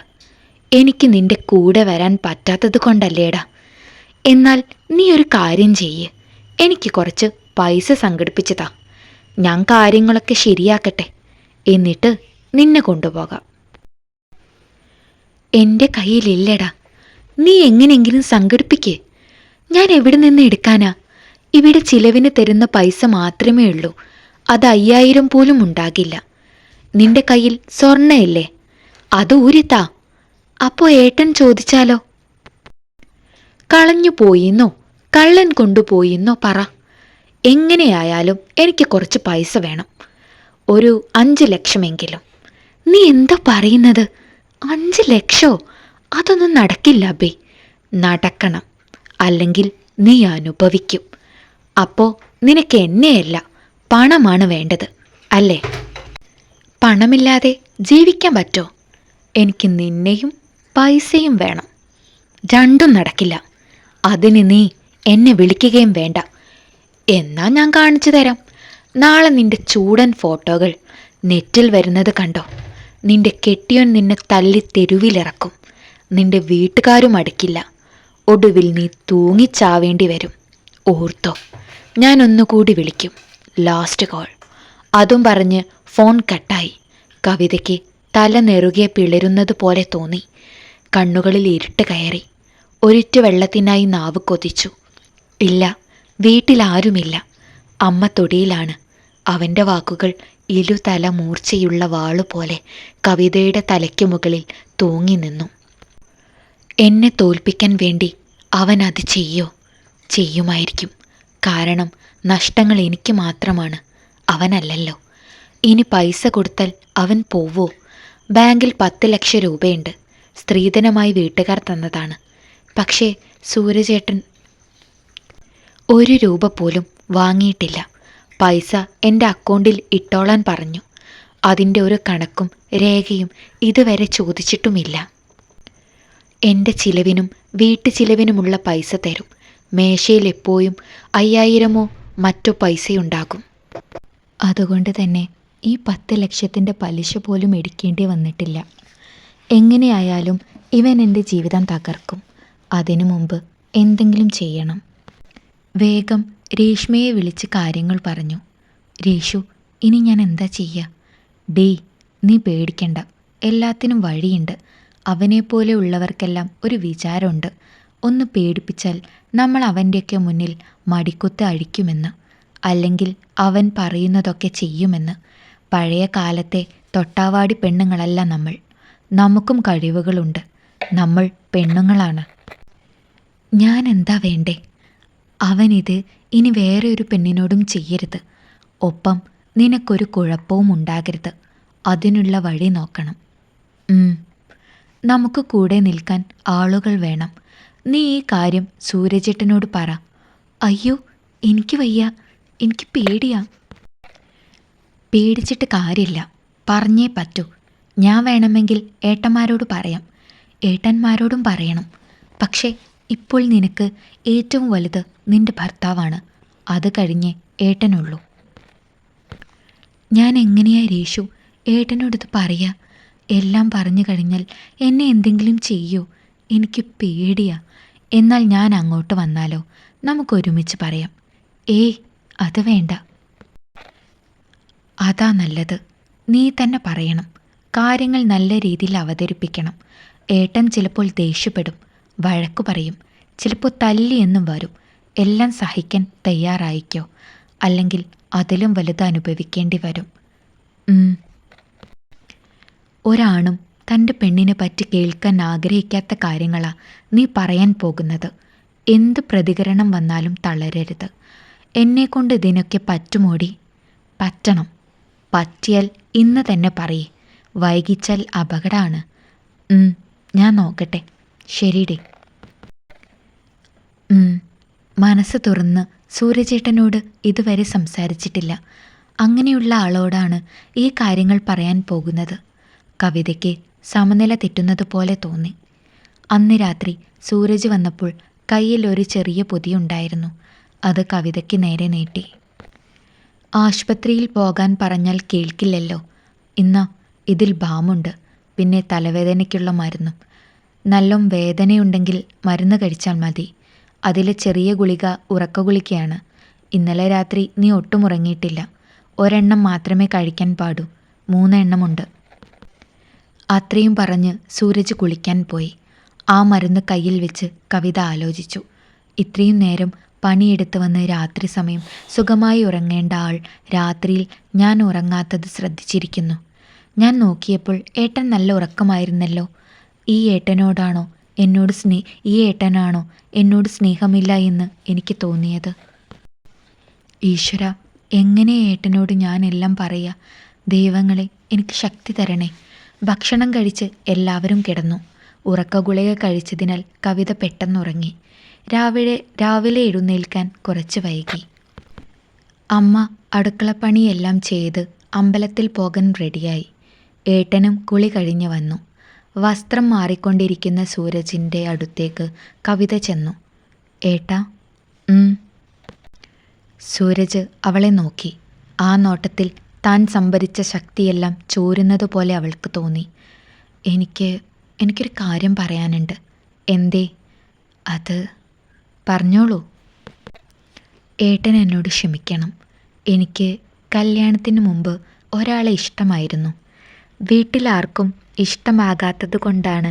എനിക്ക് നിൻ്റെ കൂടെ വരാൻ പറ്റാത്തത് കൊണ്ടല്ലേടാ. എന്നാൽ നീ ഒരു കാര്യം ചെയ്യ്. എനിക്ക് കുറച്ച് പൈസ സംഘടിപ്പിച്ചതാ. ഞാൻ കാര്യങ്ങളൊക്കെ ശരിയാക്കട്ടെ. എന്നിട്ട് നിന്നെ കൊണ്ടുപോകാം. എൻ്റെ കയ്യിലില്ലടാ. നീ എങ്ങനെയെങ്കിലും സംഘടിപ്പിക്കേ. ഞാൻ എവിടെ നിന്ന് എടുക്കാനാ? ഇവിടെ ചിലവിന് തരുന്ന പൈസ മാത്രമേ ഉള്ളൂ. അത് 5000 പോലും ഉണ്ടാകില്ല. നിന്റെ കയ്യിൽ സ്വർണ്ണയില്ലേ? അത് ഊരിത്താ. അപ്പോൾ ഏട്ടൻ ചോദിച്ചാലോ? കളഞ്ഞു പോയിന്നോ കള്ളൻ കൊണ്ടുപോയിന്നോ പറ. എങ്ങനെയായാലും എനിക്ക് കുറച്ച് പൈസ വേണം. ഒരു 5 ലക്ഷമെങ്കിലും. നീ എന്താ പറയുന്നത്? 5 ലക്ഷോ? അതൊന്നും നടക്കില്ല അബി. നടക്കണം. അല്ലെങ്കിൽ നീ അനുഭവിക്കും. അപ്പോൾ നിനക്ക് എന്നെയല്ല, പണമാണ് വേണ്ടത് അല്ലേ? പണമില്ലാതെ ജീവിക്കാൻ പറ്റോ? എനിക്ക് നിന്നെയും പൈസയും വേണം. രണ്ടും നടക്കില്ല. അതിന് നീ എന്നെ വിളിക്കുകയും വേണ്ട. എന്നാ ഞാൻ കാണിച്ചു തരാം. നാളെ നിന്റെ ചൂടൻ ഫോട്ടോകൾ നെറ്റിൽ വരുന്നത് കണ്ടോ. നിന്റെ കെട്ടിയോൻ നിന്നെ തല്ലി തെരുവിലിറക്കും. നിന്റെ വീട്ടുകാരും അടുക്കില്ല. ഒടുവിൽ നീ തൂങ്ങിച്ചാവേണ്ടി വരും. ഓർത്തോ. ഞാൻ ഒന്നുകൂടി വിളിക്കും. Last call. അതും പറഞ്ഞ് ഫോൺ കട്ടായി. കവിതയ്ക്ക് തല നെറുകെ പിളരുന്നത് പോലെ തോന്നി. കണ്ണുകളിൽ ഇരുട്ട് കയറി. ഒരിറ്റു വെള്ളത്തിനായി നാവ് കൊതിച്ചു. ഇല്ല, വീട്ടിലാരുമില്ല. അമ്മ തൊടിയിലാണ്. അവൻ്റെ വാക്കുകൾ ഇരുതല മൂർച്ചയുള്ള വാളുപോലെ കവിതയുടെ തലയ്ക്കു മുകളിൽ തൂങ്ങി നിന്നു. എന്നെ തോൽപ്പിക്കാൻ വേണ്ടി അവൻ അത് ചെയ്യോ? ചെയ്യുമായിരിക്കും. കാരണം നഷ്ടങ്ങൾ എനിക്ക് മാത്രമാണ്, അവനല്ലല്ലോ. ഇനി പൈസ കൊടുത്താൽ അവൻ പോവോ? ബാങ്കിൽ 10 ലക്ഷം രൂപയുണ്ട്. സ്ത്രീധനമായി വീട്ടുകാർ തന്നതാണ്. പക്ഷേ സൂരജേട്ടൻ 1 രൂപ പോലും വാങ്ങിയിട്ടില്ല. പൈസ എൻ്റെ അക്കൗണ്ടിൽ ഇട്ടോളാൻ പറഞ്ഞു. അതിൻ്റെ ഒരു കണക്കും രേഖയും ഇതുവരെ ചോദിച്ചിട്ടുമില്ല. എൻ്റെ ചിലവിനും വീട്ടു ചിലവിനുമുള്ള പൈസ തരും. മേശയിൽ എപ്പോഴും 5000 മറ്റോ പൈസയുണ്ടാകും. അതുകൊണ്ട് തന്നെ ഈ 10 ലക്ഷത്തിൻ്റെ പലിശ പോലും എടുക്കേണ്ടി വന്നിട്ടില്ല. എങ്ങനെയായാലും ഇവൻ എൻ്റെ ജീവിതം തകർക്കും. അതിനു മുമ്പ് എന്തെങ്കിലും ചെയ്യണം. വേഗം രേഷ്മയെ വിളിച്ച് കാര്യങ്ങൾ പറഞ്ഞു. രേഷു, ഇനി ഞാൻ എന്താ ചെയ്യുക? ഡേയ്, നീ പേടിക്കണ്ട. എല്ലാത്തിനും വഴിയുണ്ട്. അവനെപ്പോലെ ഉള്ളവർക്കെല്ലാം ഒരു വിചാരമുണ്ട്. ഒന്ന് പേടിപ്പിച്ചാൽ നമ്മൾ അവൻ്റെയൊക്കെ മുന്നിൽ മടിക്കുത്ത് അഴിക്കുമെന്ന്. അല്ലെങ്കിൽ അവൻ പറയുന്നതൊക്കെ ചെയ്യുമെന്ന്. പഴയ കാലത്തെ തൊട്ടാവാടി പെണ്ണുങ്ങളല്ല നമ്മൾ. നമുക്കും കഴിവുകളുണ്ട്. നമ്മൾ പെണ്ണുങ്ങളാണ്. ഞാൻ എന്താ വേണ്ടേ? അവനിത് ഇനി വേറെ ഒരു പെണ്ണിനോടും ചെയ്യരുത്. ഒപ്പം നിനക്കൊരു കുഴപ്പവും ഉണ്ടാകരുത്. അതിനുള്ള വഴി നോക്കണം. നമുക്ക് കൂടെ നിൽക്കാൻ ആളുകൾ വേണം. നീ ഈ കാര്യം സൂരജേട്ടനോട് പറ. അയ്യോ, എനിക്ക് വയ്യ. എനിക്ക് പേടിയാ. പേടിച്ചിട്ട് കാര്യമില്ല. പറഞ്ഞേ പറ്റൂ. ഞാൻ വേണമെങ്കിൽ ഏട്ടന്മാരോട് പറയാം. ഏട്ടന്മാരോടും പറയണം. പക്ഷേ ഇപ്പോൾ നിനക്ക് ഏറ്റവും വലുത് നിന്റെ ഭർത്താവാണ്. അത് കഴിഞ്ഞേ ഏട്ടനുള്ളൂ. ഞാൻ എങ്ങനെയാ രേഷു ഏട്ടനോടിത് പറയാ? എല്ലാം പറഞ്ഞു കഴിഞ്ഞാൽ എന്നെ എന്തെങ്കിലും ചെയ്യോ? എനിക്ക് പേടിയാ. എന്നാൽ ഞാൻ അങ്ങോട്ട് വന്നാലോ? നമുക്കൊരുമിച്ച് പറയാം. ഏയ്, അത് വേണ്ട. അതാ നല്ലത്. നീ തന്നെ പറയണം. കാര്യങ്ങൾ നല്ല രീതിയിൽ അവതരിപ്പിക്കണം. ഏട്ടൻ ചിലപ്പോൾ ദേഷ്യപ്പെടും, വഴക്കു പറയും, ചിലപ്പോൾ തല്ലി എന്നും വരും. എല്ലാം സഹിക്കാൻ തയ്യാറായിക്കോ. അല്ലെങ്കിൽ അതിലും വലുത് അനുഭവിക്കേണ്ടി വരും. ഒരാണും തൻ്റെ പെണ്ണിനെ പറ്റി കേൾക്കാൻ ആഗ്രഹിക്കാത്ത കാര്യങ്ങളാ നീ പറയാൻ പോകുന്നത്. എന്ത് പ്രതികരണം വന്നാലും തളരരുത്. എന്നെക്കൊണ്ട് ഇതിനൊക്കെ പറ്റുമോടി? പറ്റണം. പറ്റിയാൽ ഇന്ന് തന്നെ പറയേ. വൈകിച്ചാൽ അപകടമാണ്. ഞാൻ നോക്കട്ടെ. ശരിടേ. മനസ്സ് തുറന്ന് സൂര്യചേട്ടനോട് ഇതുവരെ സംസാരിച്ചിട്ടില്ല. അങ്ങനെയുള്ള ആളോടാണ് ഈ കാര്യങ്ങൾ പറയാൻ പോകുന്നത്. കവിതയ്ക്ക് സമനില തെറ്റുന്നത് പോലെ തോന്നി. അന്ന് രാത്രി സൂരജ് വന്നപ്പോൾ കയ്യിൽ ഒരു ചെറിയ പൊതിയുണ്ടായിരുന്നു. അത് കവിതയ്ക്ക് നേരെ നീട്ടി. ആശുപത്രിയിൽ പോകാൻ പറഞ്ഞാൽ കേൾക്കില്ലല്ലോ. ഇന്നാ, ഇതിൽ ബാമുണ്ട്. പിന്നെ തലവേദനയ്ക്കുള്ള മരുന്നും. നല്ലോം വേദനയുണ്ടെങ്കിൽ മരുന്ന് കഴിച്ചാൽ മതി. അതിലെ ചെറിയ ഗുളിക ഉറക്ക ഗുളികയാണ്. ഇന്നലെ രാത്രി നീ ഒട്ടും ഉറങ്ങിയിട്ടില്ല. ഒരെണ്ണം മാത്രമേ കഴിക്കാൻ പാടൂ. 3 എണ്ണമുണ്ട്. അത്രയും പറഞ്ഞ് സൂരജ് കുളിക്കാൻ പോയി. ആ മരുന്ന് കയ്യിൽ വെച്ച് കവിത ആലോചിച്ചു. ഇത്രയും നേരം പണിയെടുത്ത് വന്ന് രാത്രി സമയം സുഖമായി ഉറങ്ങേണ്ട ആൾ രാത്രിയിൽ ഞാൻ ഉറങ്ങാത്തത് ശ്രദ്ധിച്ചിരിക്കുന്നു. ഞാൻ നോക്കിയപ്പോൾ ഏട്ടൻ നല്ല ഉറക്കമായിരുന്നല്ലോ. ഈ ഏട്ടനാണോ എന്നോട് സ്നേഹമില്ല എന്ന് എനിക്ക് തോന്നിയത്? ഈശ്വര, എങ്ങനെ ഏട്ടനോട് ഞാൻ എല്ലാം പറയാ? ദൈവങ്ങളെ, എനിക്ക് ശക്തി തരണേ. ഭക്ഷണം കഴിച്ച് എല്ലാവരും കിടന്നു. ഉറക്ക ഗുളിക കഴിച്ചതിനാൽ കവിത പെട്ടെന്നുറങ്ങി. രാവിലെ എഴുന്നേൽക്കാൻ കുറച്ച് വൈകി. അമ്മ അടുക്കളപ്പണിയെല്ലാം ചെയ്ത് അമ്പലത്തിൽ പോകാൻ റെഡിയായി. ഏട്ടനും കുളി കഴിഞ്ഞ് വന്നു. വസ്ത്രം മാറിക്കൊണ്ടിരിക്കുന്ന സൂരജിൻ്റെ അടുത്തേക്ക് കവിത ചെന്നു. ഏട്ടാ. സൂരജ് അവളെ നോക്കി. ആ നോട്ടത്തിൽ താൻ സംഭരിച്ച ശക്തിയെല്ലാം ചോരുന്നതുപോലെ അവൾക്ക് തോന്നി. എനിക്കൊരു കാര്യം പറയാനുണ്ട്. എന്തേ? അത് പറഞ്ഞോളൂ. ഏട്ടൻ എന്നോട് ക്ഷമിക്കണം. എനിക്ക് കല്യാണത്തിന് മുമ്പ് ഒരാളെ ഇഷ്ടമായിരുന്നു. വീട്ടിലാർക്കും ഇഷ്ടമാകാത്തത് കൊണ്ടാണ്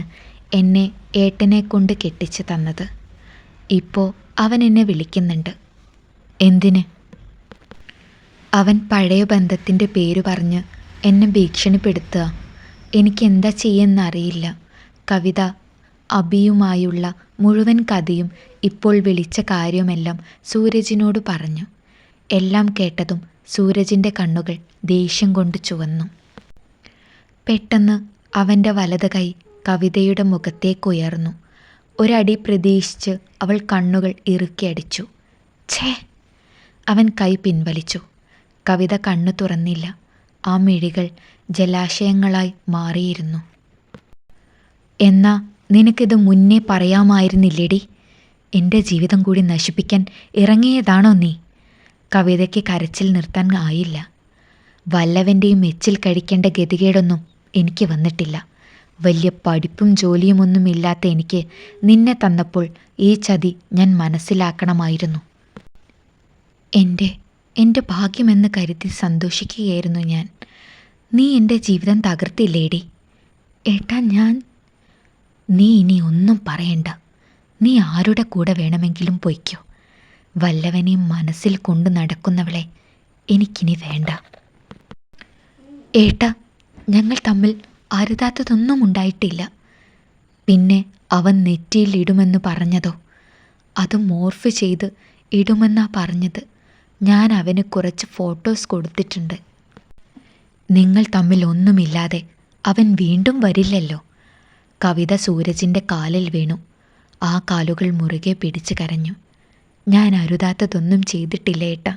എന്നെ ഏട്ടനെ കൊണ്ട് കെട്ടിച്ച് തന്നത്. ഇപ്പോൾ അവൻ എന്നെ വിളിക്കുന്നുണ്ട്. എന്തിന്? അവൻ പഴയ ബന്ധത്തിൻ്റെ പേര് പറഞ്ഞ് എന്നെ ഭീഷണിപ്പെടുത്തുക. എനിക്കെന്താ ചെയ്യുന്നറിയില്ല. കവിത അഭിയുമായുള്ള മുഴുവൻ കഥയും ഇപ്പോൾ വിളിച്ച കാര്യമെല്ലാം സൂരജിനോട് പറഞ്ഞു. എല്ലാം കേട്ടതും സൂരജിൻ്റെ കണ്ണുകൾ ദേഷ്യം കൊണ്ട് ചുവന്നു. പെട്ടെന്ന് അവൻ്റെ വലത് കൈ കവിതയുടെ മുഖത്തേക്കുയർന്നു. ഒരടി പ്രതീക്ഷിച്ച് അവൾ കണ്ണുകൾ ഇറുക്കിയടിച്ചു. ഛേ! അവൻ കൈ പിൻവലിച്ചു. കവിത കണ്ണു തുറന്നില്ല. ആ മിഴികൾ ജലാശയങ്ങളായി മാറിയിരുന്നു. എന്നാ നിനക്കിത് മുന്നേ പറയാമായിരുന്നില്ലേടി? എൻ്റെ ജീവിതം കൂടി നശിപ്പിക്കാൻ ഇറങ്ങിയതാണോ നീ? കവിതയ്ക്ക് കരച്ചിൽ നിർത്താൻ ആയില്ല. വല്ലവൻ്റെയും എച്ചിൽ കഴിക്കേണ്ട ഗതികേടൊന്നും എനിക്ക് വന്നിട്ടില്ല. വലിയ പഠിപ്പും ജോലിയുമൊന്നുമില്ലാത്ത എനിക്ക് നിന്നെ തന്നപ്പോൾ ഈ ചതി ഞാൻ മനസ്സിലാക്കണമായിരുന്നു. എൻ്റെ ഭാഗ്യമെന്ന് കരുതി സന്തോഷിക്കുകയായിരുന്നു ഞാൻ. നീ എൻ്റെ ജീവിതം തകർത്തില്ലേടി? ഏട്ടാ, നീ ഇനി ഒന്നും പറയണ്ട. നീ ആരുടെ കൂടെ വേണമെങ്കിലും പൊയ്ക്കോ. വല്ലവനെയും മനസ്സിൽ കൊണ്ടു നടക്കുന്നവളെ എനിക്കിനി വേണ്ട. ഏട്ടാ, ഞങ്ങൾ തമ്മിൽ അരുതാത്തതൊന്നും ഉണ്ടായിട്ടില്ല. പിന്നെ അവൻ നെറ്റിയിൽ ഇടുമെന്ന് പറഞ്ഞതോ? അത് മോർഫ് ചെയ്ത് ഇടുമെന്നാ പറഞ്ഞത്. ഞാൻ അവന് കുറച്ച് ഫോട്ടോസ് കൊടുത്തിട്ടുണ്ട്. നിങ്ങൾ തമ്മിൽ ഒന്നുമില്ലാതെ അവൻ വീണ്ടും വരില്ലല്ലോ. കവിത സൂരജിൻ്റെ കാലിൽ വീണു. ആ കാലുകൾ മുറുകെ പിടിച്ച് കരഞ്ഞു. ഞാൻ അരുതാത്തതൊന്നും ചെയ്തിട്ടില്ല ഏട്ടാ.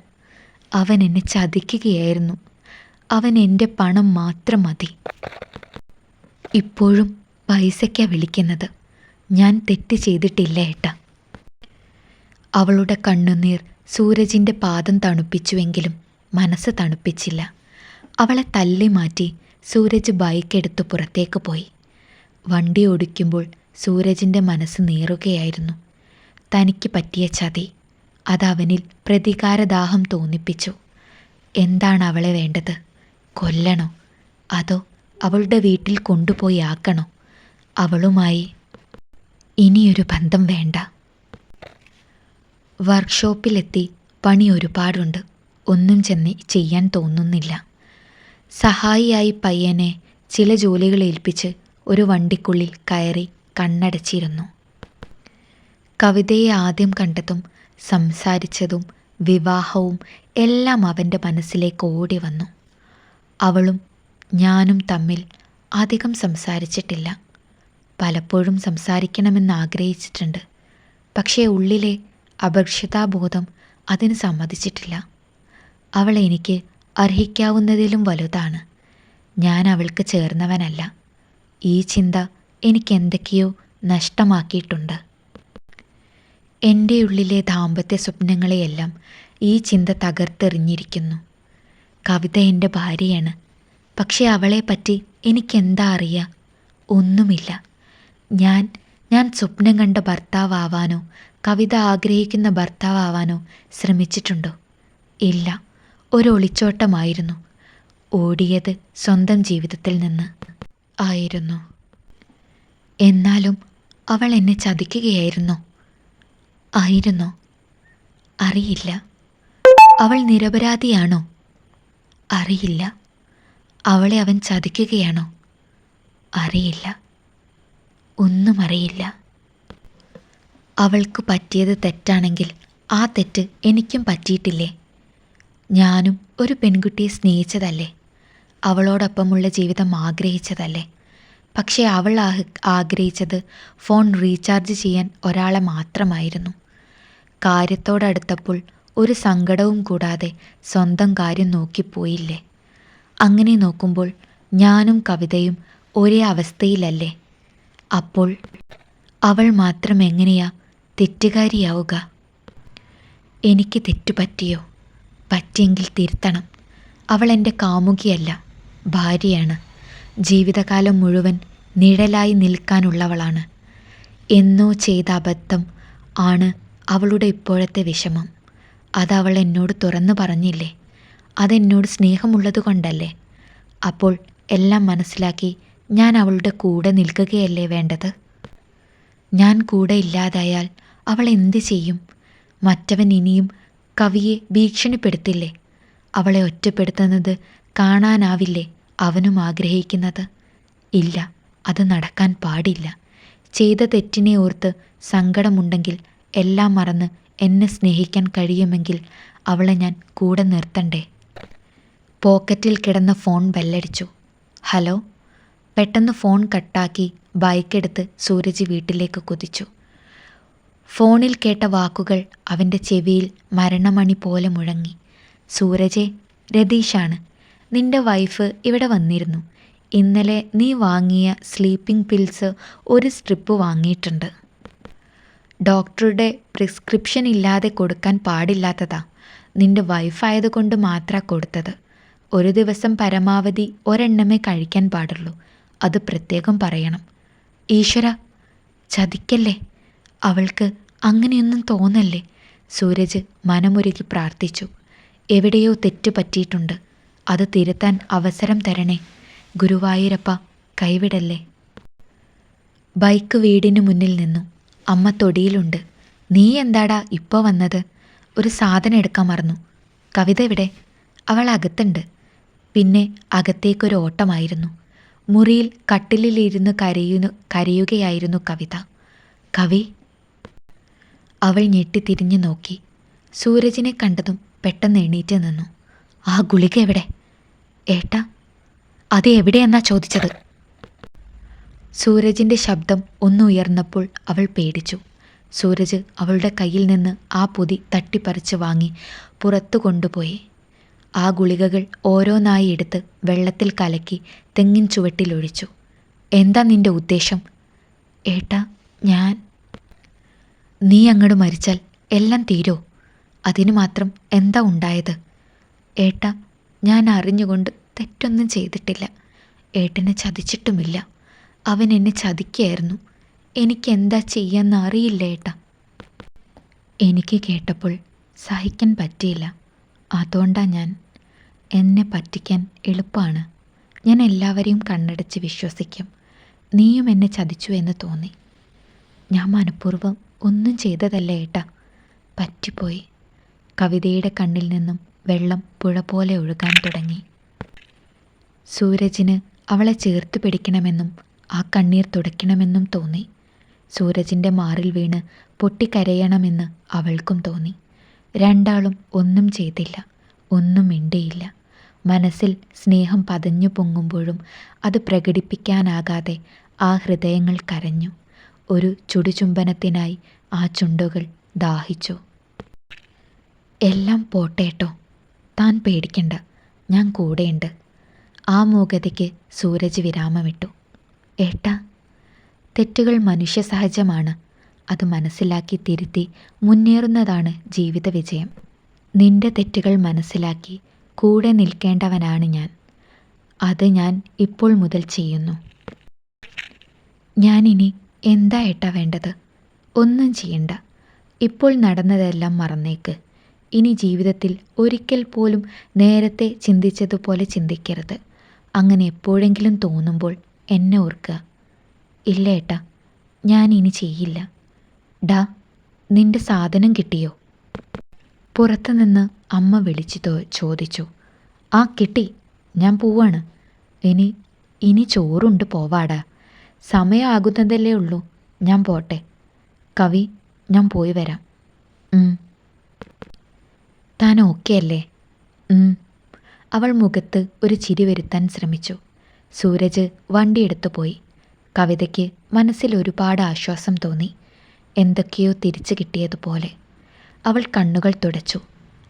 അവൻ എന്നെ ചതിക്കുകയായിരുന്നു. അവൻ എൻ്റെ പണം മാത്രം മതി. ഇപ്പോഴും പൈസയ്ക്കാ വിളിക്കുന്നത്. ഞാൻ തെറ്റ് ചെയ്തിട്ടില്ല ഏട്ടാ. അവളുടെ കണ്ണുനീർ സൂരജിൻ്റെ പാദം തണുപ്പിച്ചുവെങ്കിലും മനസ്സ് തണുപ്പിച്ചില്ല. അവളെ തള്ളി മാറ്റി സൂരജ് ബൈക്കെടുത്ത് പുറത്തേക്ക് പോയി. വണ്ടി ഓടിക്കുമ്പോൾ സൂരജിൻ്റെ മനസ്സ് നീറുകയായിരുന്നു. തനിക്ക് പറ്റിയ ചതി അതവനിൽ പ്രതികാരദാഹം തോന്നിപ്പിച്ചു. എന്താണ് അവളെ വേണ്ടത്? കൊല്ലണോ? അതോ അവളുടെ വീട്ടിൽ കൊണ്ടുപോയി ആക്കണോ? അവളുമായി ഇനിയൊരു ബന്ധം വേണ്ട. വർക്ക്ഷോപ്പിലെത്തി. പണി ഒരുപാടുണ്ട്. ഒന്നും ചെയ്യാൻ തോന്നുന്നില്ല. സഹായിയായി പയ്യനെ ചില ജോലികൾ ഏൽപ്പിച്ച് ഒരു വണ്ടിക്കുള്ളിൽ കയറി കണ്ണടച്ചിരുന്നു. കവിതയെ ആദ്യം കണ്ടതും സംസാരിച്ചതും വിവാഹവും എല്ലാം അവൻ്റെ മനസ്സിലേക്ക് ഓടി വന്നു. അവളും ഞാനും തമ്മിൽ അധികം സംസാരിച്ചിട്ടില്ല. പലപ്പോഴും സംസാരിക്കണമെന്ന് ആഗ്രഹിച്ചിട്ടുണ്ട്. പക്ഷേ ഉള്ളിലെ അപകർഷതാബോധം അതിന് സമ്മതിച്ചിട്ടില്ല. അവൾ എനിക്ക് അർഹിക്കാവുന്നതിലും വലുതാണ്. ഞാൻ അവൾക്ക് ചേർന്നവനല്ല. ഈ ചിന്ത എനിക്കെന്തൊക്കെയോ നഷ്ടമാക്കിയിട്ടുണ്ട്. എൻ്റെ ഉള്ളിലെ ദാമ്പത്യ സ്വപ്നങ്ങളെയെല്ലാം ഈ ചിന്ത തകർത്തെറിഞ്ഞിരിക്കുന്നു. കവിത എൻ്റെ ഭാര്യയാണ്. പക്ഷേ അവളെപ്പറ്റി എനിക്കെന്താ അറിയുക? ഒന്നുമില്ല. ഞാൻ സ്വപ്നം കണ്ട ഭർത്താവാവാനോ കവിത ആഗ്രഹിക്കുന്ന ഭർത്താവാവാനോ ശ്രമിച്ചിട്ടുണ്ടോ? ഇല്ല. ഒരു ഒളിച്ചോട്ടമായിരുന്നു. ഓടിയത് സ്വന്തം ജീവിതത്തിൽ നിന്ന് ആയിരുന്നു. എന്നാലും അവൾ എന്നെ ചതിക്കുകയായിരുന്നോ? ആയിരുന്നോ? അറിയില്ല. അവൾ നിരപരാധിയാണോ? അറിയില്ല. അവളെ അവൻ ചതിക്കുകയാണോ? അറിയില്ല. ഒന്നും അറിയില്ല. അവൾക്ക് പറ്റിയത് തെറ്റാണെങ്കിൽ ആ തെറ്റ് എനിക്കും പറ്റിയിട്ടില്ലേ? ഞാനും ഒരു പെൺകുട്ടിയെ സ്നേഹിച്ചതല്ലേ? അവളോടൊപ്പമുള്ള ജീവിതം ആഗ്രഹിച്ചതല്ലേ? പക്ഷേ അവൾ ആഗ്രഹിച്ചത് ഫോൺ റീചാർജ് ചെയ്യാൻ ഒരാളെ മാത്രമായിരുന്നു. കാര്യത്തോടടുത്തപ്പോൾ ഒരു സങ്കടവും കൂടാതെ സ്വന്തം കാര്യം നോക്കിപ്പോയില്ലേ? അങ്ങനെ നോക്കുമ്പോൾ ഞാനും കവിതയും ഒരേ അവസ്ഥയിലല്ലേ? അപ്പോൾ അവൾ മാത്രം എങ്ങനെയാ തെറ്റുകാരിയാവുക? എനിക്ക് തെറ്റുപറ്റിയോ? പറ്റിയെങ്കിൽ തിരുത്തണം. അവൾ എൻ്റെ കാമുകിയല്ല, ഭാര്യയാണ്. ജീവിതകാലം മുഴുവൻ നിഴലായി നിൽക്കാനുള്ളവളാണ്. എന്നോ ചെയ്ത അബദ്ധം ആണ് അവളുടെ ഇപ്പോഴത്തെ വിഷമം. അതവൾ എന്നോട് തുറന്നു പറഞ്ഞില്ലേ? അതെന്നോട് സ്നേഹമുള്ളത് കൊണ്ടല്ലേ? അപ്പോൾ എല്ലാം മനസ്സിലാക്കി ഞാൻ അവളുടെ കൂടെ നിൽക്കുകയല്ലേ വേണ്ടത്? ഞാൻ കൂടെ ഇല്ലാതായാൽ അവൾ എന്ത് ചെയ്യും? മറ്റവൻ ഇനിയും കവിയെ ഭീഷണിപ്പെടുത്തില്ലേ? അവളെ ഒറ്റപ്പെടുത്തുന്നത് കാണാനാവില്ലേ അവനും ആഗ്രഹിക്കുന്നത്? ഇല്ല, അത് നടക്കാൻ പാടില്ല. ചെയ്ത തെറ്റിനെ ഓർത്ത് സങ്കടമുണ്ടെങ്കിൽ എല്ലാം മറന്ന് എന്നെ സ്നേഹിക്കാൻ കഴിയുമെങ്കിൽ അവളെ ഞാൻ കൂടെ നിർത്തണ്ടേ? പോക്കറ്റിൽ കിടന്ന ഫോൺ ബെല്ലടിച്ചു. ഹലോ. പെട്ടെന്ന് ഫോൺ കട്ടാക്കി ബൈക്കെടുത്ത് സൂരജ് വീട്ടിലേക്ക് കുതിച്ചു. ഫോണിൽ കേട്ട വാക്കുകൾ അവൻ്റെ ചെവിയിൽ മരണമണി പോലെ മുഴങ്ങി. സൂരജേ, രതീഷാണ്. നിന്റെ വൈഫ് ഇവിടെ വന്നിരുന്നു. ഇന്നലെ നീ വാങ്ങിയ സ്ലീപ്പിംഗ് പിൽസ് ഒരു സ്ട്രിപ്പ് വാങ്ങിയിട്ടുണ്ട്. ഡോക്ടറുടെ പ്രിസ്ക്രിപ്ഷൻ ഇല്ലാതെ കൊടുക്കാൻ പാടില്ലാത്തതാ. നിന്റെ വൈഫായതുകൊണ്ട് മാത്രമാണ് കൊടുത്തത്. ഒരു ദിവസം പരമാവധി ഒരെണ്ണമേ കഴിക്കാൻ പാടുള്ളൂ. അത് പ്രത്യേകം പറയണം. ഈശ്വര, ചതിക്കല്ലേ. അവൾക്ക് അങ്ങനെയൊന്നും തോന്നല്ലേ. സൂരജ് മനമുരുകി പ്രാർത്ഥിച്ചു. എവിടെയോ തെറ്റ് പറ്റിയിട്ടുണ്ട്. അത് തിരുത്താൻ അവസരം തരണേ. ഗുരുവായൂരപ്പ, കൈവിടല്ലേ. ബൈക്ക് വീടിന് മുന്നിൽ നിന്നു. അമ്മ തൊടിയിലുണ്ട്. നീ എന്താടാ ഇപ്പോൾ വന്നത്? ഒരു സാധനം എടുക്കാൻ മറന്നു. കവിത എവിടെ? അവൾ അകത്തുണ്ട്. പിന്നെ അകത്തേക്കൊരു ഓട്ടമായിരുന്നു. മുറിയിൽ കട്ടിലിലിരുന്ന് കരയുകയായിരുന്നു കവിത. കവി? അവൾ ഞെട്ടിത്തിരിഞ്ഞു നോക്കി. സൂരജിനെ കണ്ടതും പെട്ടെന്ന് എണീറ്റ് നിന്നു. ആ ഗുളിക എവിടെ? ഏട്ടാ, അത് എവിടെയെന്നാ ചോദിച്ചത്? സൂരജിൻ്റെ ശബ്ദം ഒന്നുയർന്നപ്പോൾ അവൾ പേടിച്ചു. സൂരജ് അവളുടെ കയ്യിൽ നിന്ന് ആ പൊതി തട്ടിപ്പറിച്ച് വാങ്ങി പുറത്തു കൊണ്ടുപോയി. ആ ഗുളികകൾ ഓരോന്നായി എടുത്ത് വെള്ളത്തിൽ കലക്കി തെങ്ങിൻ ചുവട്ടിലൊഴിച്ചു. എന്താ നിന്റെ ഉദ്ദേശം? ഏട്ടാ, നീ അങ്ങോട്ട് മരിച്ചാൽ എല്ലാം തീരോ? അതിനു മാത്രം എന്താ ഉണ്ടായത്? ഏട്ടാ, ഞാൻ അറിഞ്ഞുകൊണ്ട് തെറ്റൊന്നും ചെയ്തിട്ടില്ല. ഏട്ടനെ ചതിച്ചിട്ടുമില്ല. അവൻ എന്നെ ചതിക്കുകയായിരുന്നു. എനിക്കെന്താ ചെയ്യാന്ന് അറിയില്ല ഏട്ടാ. എനിക്ക് കേട്ടപ്പോൾ സഹിക്കാൻ പറ്റിയില്ല. അതുകൊണ്ടാണ് എന്നെ പറ്റിക്കാൻ എളുപ്പമാണ്. ഞാൻ എല്ലാവരെയും കണ്ണടച്ച് വിശ്വസിക്കും. നീയും എന്നെ ചതിച്ചു എന്ന് തോന്നി. ഞാൻ മനഃപൂർവ്വം ഒന്നും ചെയ്തതല്ല ഏട്ടാ. പറ്റിപ്പോയി. കവിതയുടെ കണ്ണിൽ നിന്നും വെള്ളം പുഴ പോലെ ഒഴുകാൻ തുടങ്ങി. സൂരജിന് അവളെ ചേർത്ത് പിടിക്കണമെന്നും ആ കണ്ണീർ തുടയ്ക്കണമെന്നും തോന്നി. സൂരജിൻ്റെ മാറിൽ വീണ് പൊട്ടിക്കരയണമെന്ന് അവൾക്കും തോന്നി. രണ്ടാളും ഒന്നും ചെയ്തില്ല, ഒന്നും മിണ്ടിയില്ല. മനസ്സിൽ സ്നേഹം പതഞ്ഞു പൊങ്ങുമ്പോഴും അത് പ്രകടിപ്പിക്കാനാകാതെ ആ ഹൃദയങ്ങൾ കരഞ്ഞു. ഒരു ചുടുചുംബനത്തിനായി ആ ചുണ്ടുകൾ ദാഹിച്ചു. എല്ലാം പോട്ടേട്ടോ, താൻ പേടിക്കണ്ട, ഞാൻ കൂടെയുണ്ട്. ആ മൂകതയ്ക്ക് സൂരജ് വിരാമമിട്ടു. ഏട്ടാ, തെറ്റുകൾ മനുഷ്യ സഹജമാണ്. അത് മനസ്സിലാക്കി തിരുത്തി മുന്നേറുന്നതാണ് ജീവിത വിജയം. നിന്റെ തെറ്റുകൾ മനസ്സിലാക്കി കൂടെ നിൽക്കേണ്ടവനാണ് ഞാൻ. അത് ഞാൻ ഇപ്പോൾ മുതൽ ചെയ്യുന്നു. ഞാനിനി എന്താ ഏട്ടാ വേണ്ടത്? ഒന്നും ചെയ്യണ്ട. ഇപ്പോൾ നടന്നതെല്ലാം മറന്നേക്ക്. ഇനി ജീവിതത്തിൽ ഒരിക്കൽ പോലും നേരത്തെ ചിന്തിച്ചതുപോലെ ചിന്തിക്കരുത്. അങ്ങനെ എപ്പോഴെങ്കിലും തോന്നുമ്പോൾ എന്നെ ഓർക്കുക. ഇല്ല ഏട്ടാ, ഞാൻ ഇനി ചെയ്യില്ല. ഡാ, നിന്റെ സാധനം കിട്ടിയോ? പുറത്തുനിന്ന് അമ്മ വിളിച്ചു ചോദിച്ചു. ആ കിട്ടി, ഞാൻ പോവാണ്. ഇനി ചോറുണ്ട് പോവാടാ. സമയമാകുന്നതല്ലേ ഉള്ളൂ. ഞാൻ പോട്ടെ. കവി, ഞാൻ പോയി വരാം. താൻ ഓക്കെ അല്ലേ? അവൾ മുഖത്ത് ഒരു ചിരി വരുത്താൻ ശ്രമിച്ചു. സൂരജ് വണ്ടിയെടുത്തു പോയി. കവിതയ്ക്ക് മനസ്സിൽ ഒരുപാട് ആശ്വാസം തോന്നി. എന്തൊക്കെയോ തിരിച്ചു കിട്ടിയതുപോലെ. അവൾ കണ്ണുകൾ തുടച്ചു.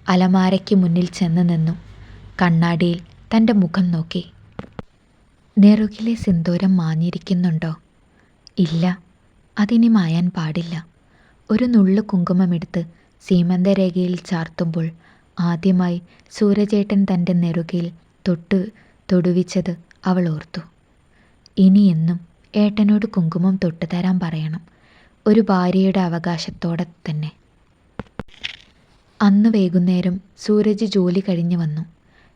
അലമാരയ്ക്ക് മുന്നിൽ ചെന്ന് നിന്നു. കണ്ണാടിയിൽ തൻ്റെ മുഖം നോക്കി. നെറുകിലെ സിന്ദൂരം മാഞ്ഞിരിക്കുന്നുണ്ടോ? ഇല്ല, അതിനി മായാൻ പാടില്ല. ഒരു നുള്ളു കുങ്കുമമെടുത്ത് സീമന്തരേഖയിൽ ചാർത്തുമ്പോൾ ആദ്യമായി സൂരജേട്ടൻ തൻ്റെ നെറുകയിൽ തൊടുവിച്ചത് അവൾ ഓർത്തു. ഇനിയെന്നും ഏട്ടനോട് കുങ്കുമം തൊട്ടുതരാൻ പറയണം, ഒരു ഭാര്യയുടെ അവകാശത്തോടെ തന്നെ. അന്ന് വൈകുന്നേരം സൂരജ് ജോലി കഴിഞ്ഞ് വന്നു.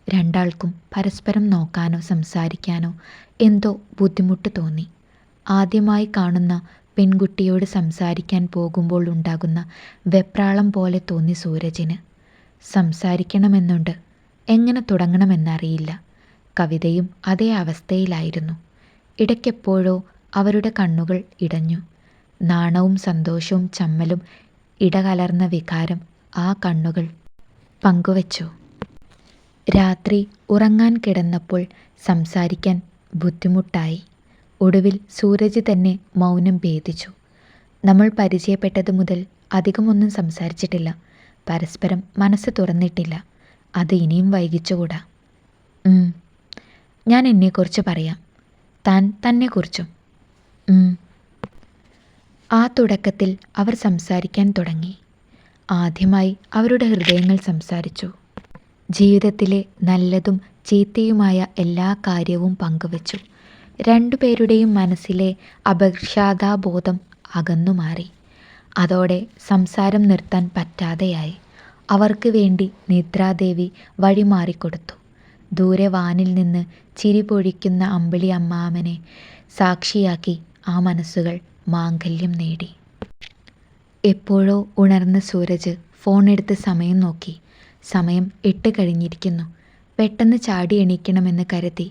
രണ്ടാൾക്കും പരസ്പരം നോക്കാനോ സംസാരിക്കാനോ എന്തോ ബുദ്ധിമുട്ട് തോന്നി. ആദ്യമായി കാണുന്ന പെൺകുട്ടിയോട് സംസാരിക്കാൻ പോകുമ്പോൾ ഉണ്ടാകുന്ന വെപ്രാളം പോലെ തോന്നി സൂരജിന്. സംസാരിക്കണമെന്നുണ്ട്, എങ്ങനെ തുടങ്ങണമെന്നറിയില്ല. കവിതയും അതേ അവസ്ഥയിലായിരുന്നു. ഇടയ്ക്കെപ്പോഴോ അവരുടെ കണ്ണുകൾ ഇടഞ്ഞു. നാണവും സന്തോഷവും ചമ്മലും ഇടകലർന്ന വികാരം ആ കണ്ണുകൾ പങ്കുവച്ചു. രാത്രി ഉറങ്ങാൻ കിടന്നപ്പോൾ സംസാരിക്കാൻ ബുദ്ധിമുട്ടായി. ഒടുവിൽ സൂരജ് തന്നെ മൗനം ഭേദിച്ചു. നമ്മൾ പരിചയപ്പെട്ടത് മുതൽ അധികമൊന്നും സംസാരിച്ചിട്ടില്ല, പരസ്പരം മനസ്സ് തുറന്നിട്ടില്ല. അത് ഇനിയും വൈകിച്ചുകൂടാ. ഞാൻ എന്നെക്കുറിച്ച് പറയാം, താൻ തന്നെക്കുറിച്ചും. ആ തുടക്കത്തിൽ അവർ സംസാരിക്കാൻ തുടങ്ങി. ആദ്യമായി അവരുടെ ഹൃദയങ്ങൾ സംസാരിച്ചു. ജീവിതത്തിലെ നല്ലതും ചീത്തയുമായ എല്ലാ കാര്യവും പങ്കുവച്ചു. രണ്ടുപേരുടെയും മനസ്സിലെ അപക്ഷാതാബോധം അകന്നുമാറി. അതോടെ സംസാരം നിർത്താൻ പറ്റാതെയായി. അവർക്ക് വേണ്ടി നിദ്രാദേവി വഴിമാറിക്കൊടുത്തു. ദൂരെ വാനിൽ നിന്ന് ചിരി പൊഴിക്കുന്ന അമ്പിളി അമ്മാമനെ സാക്ഷിയാക്കി ആ മനസ്സുകൾ മാംഗല്യം നേടി. എപ്പോഴോ ഉണർന്ന സൂരജ് ഫോണെടുത്ത് സമയം നോക്കി. സമയം 8 കഴിഞ്ഞിരിക്കുന്നു. പെട്ടെന്ന് ചാടി എണീക്കണമെന്ന് കരുതി.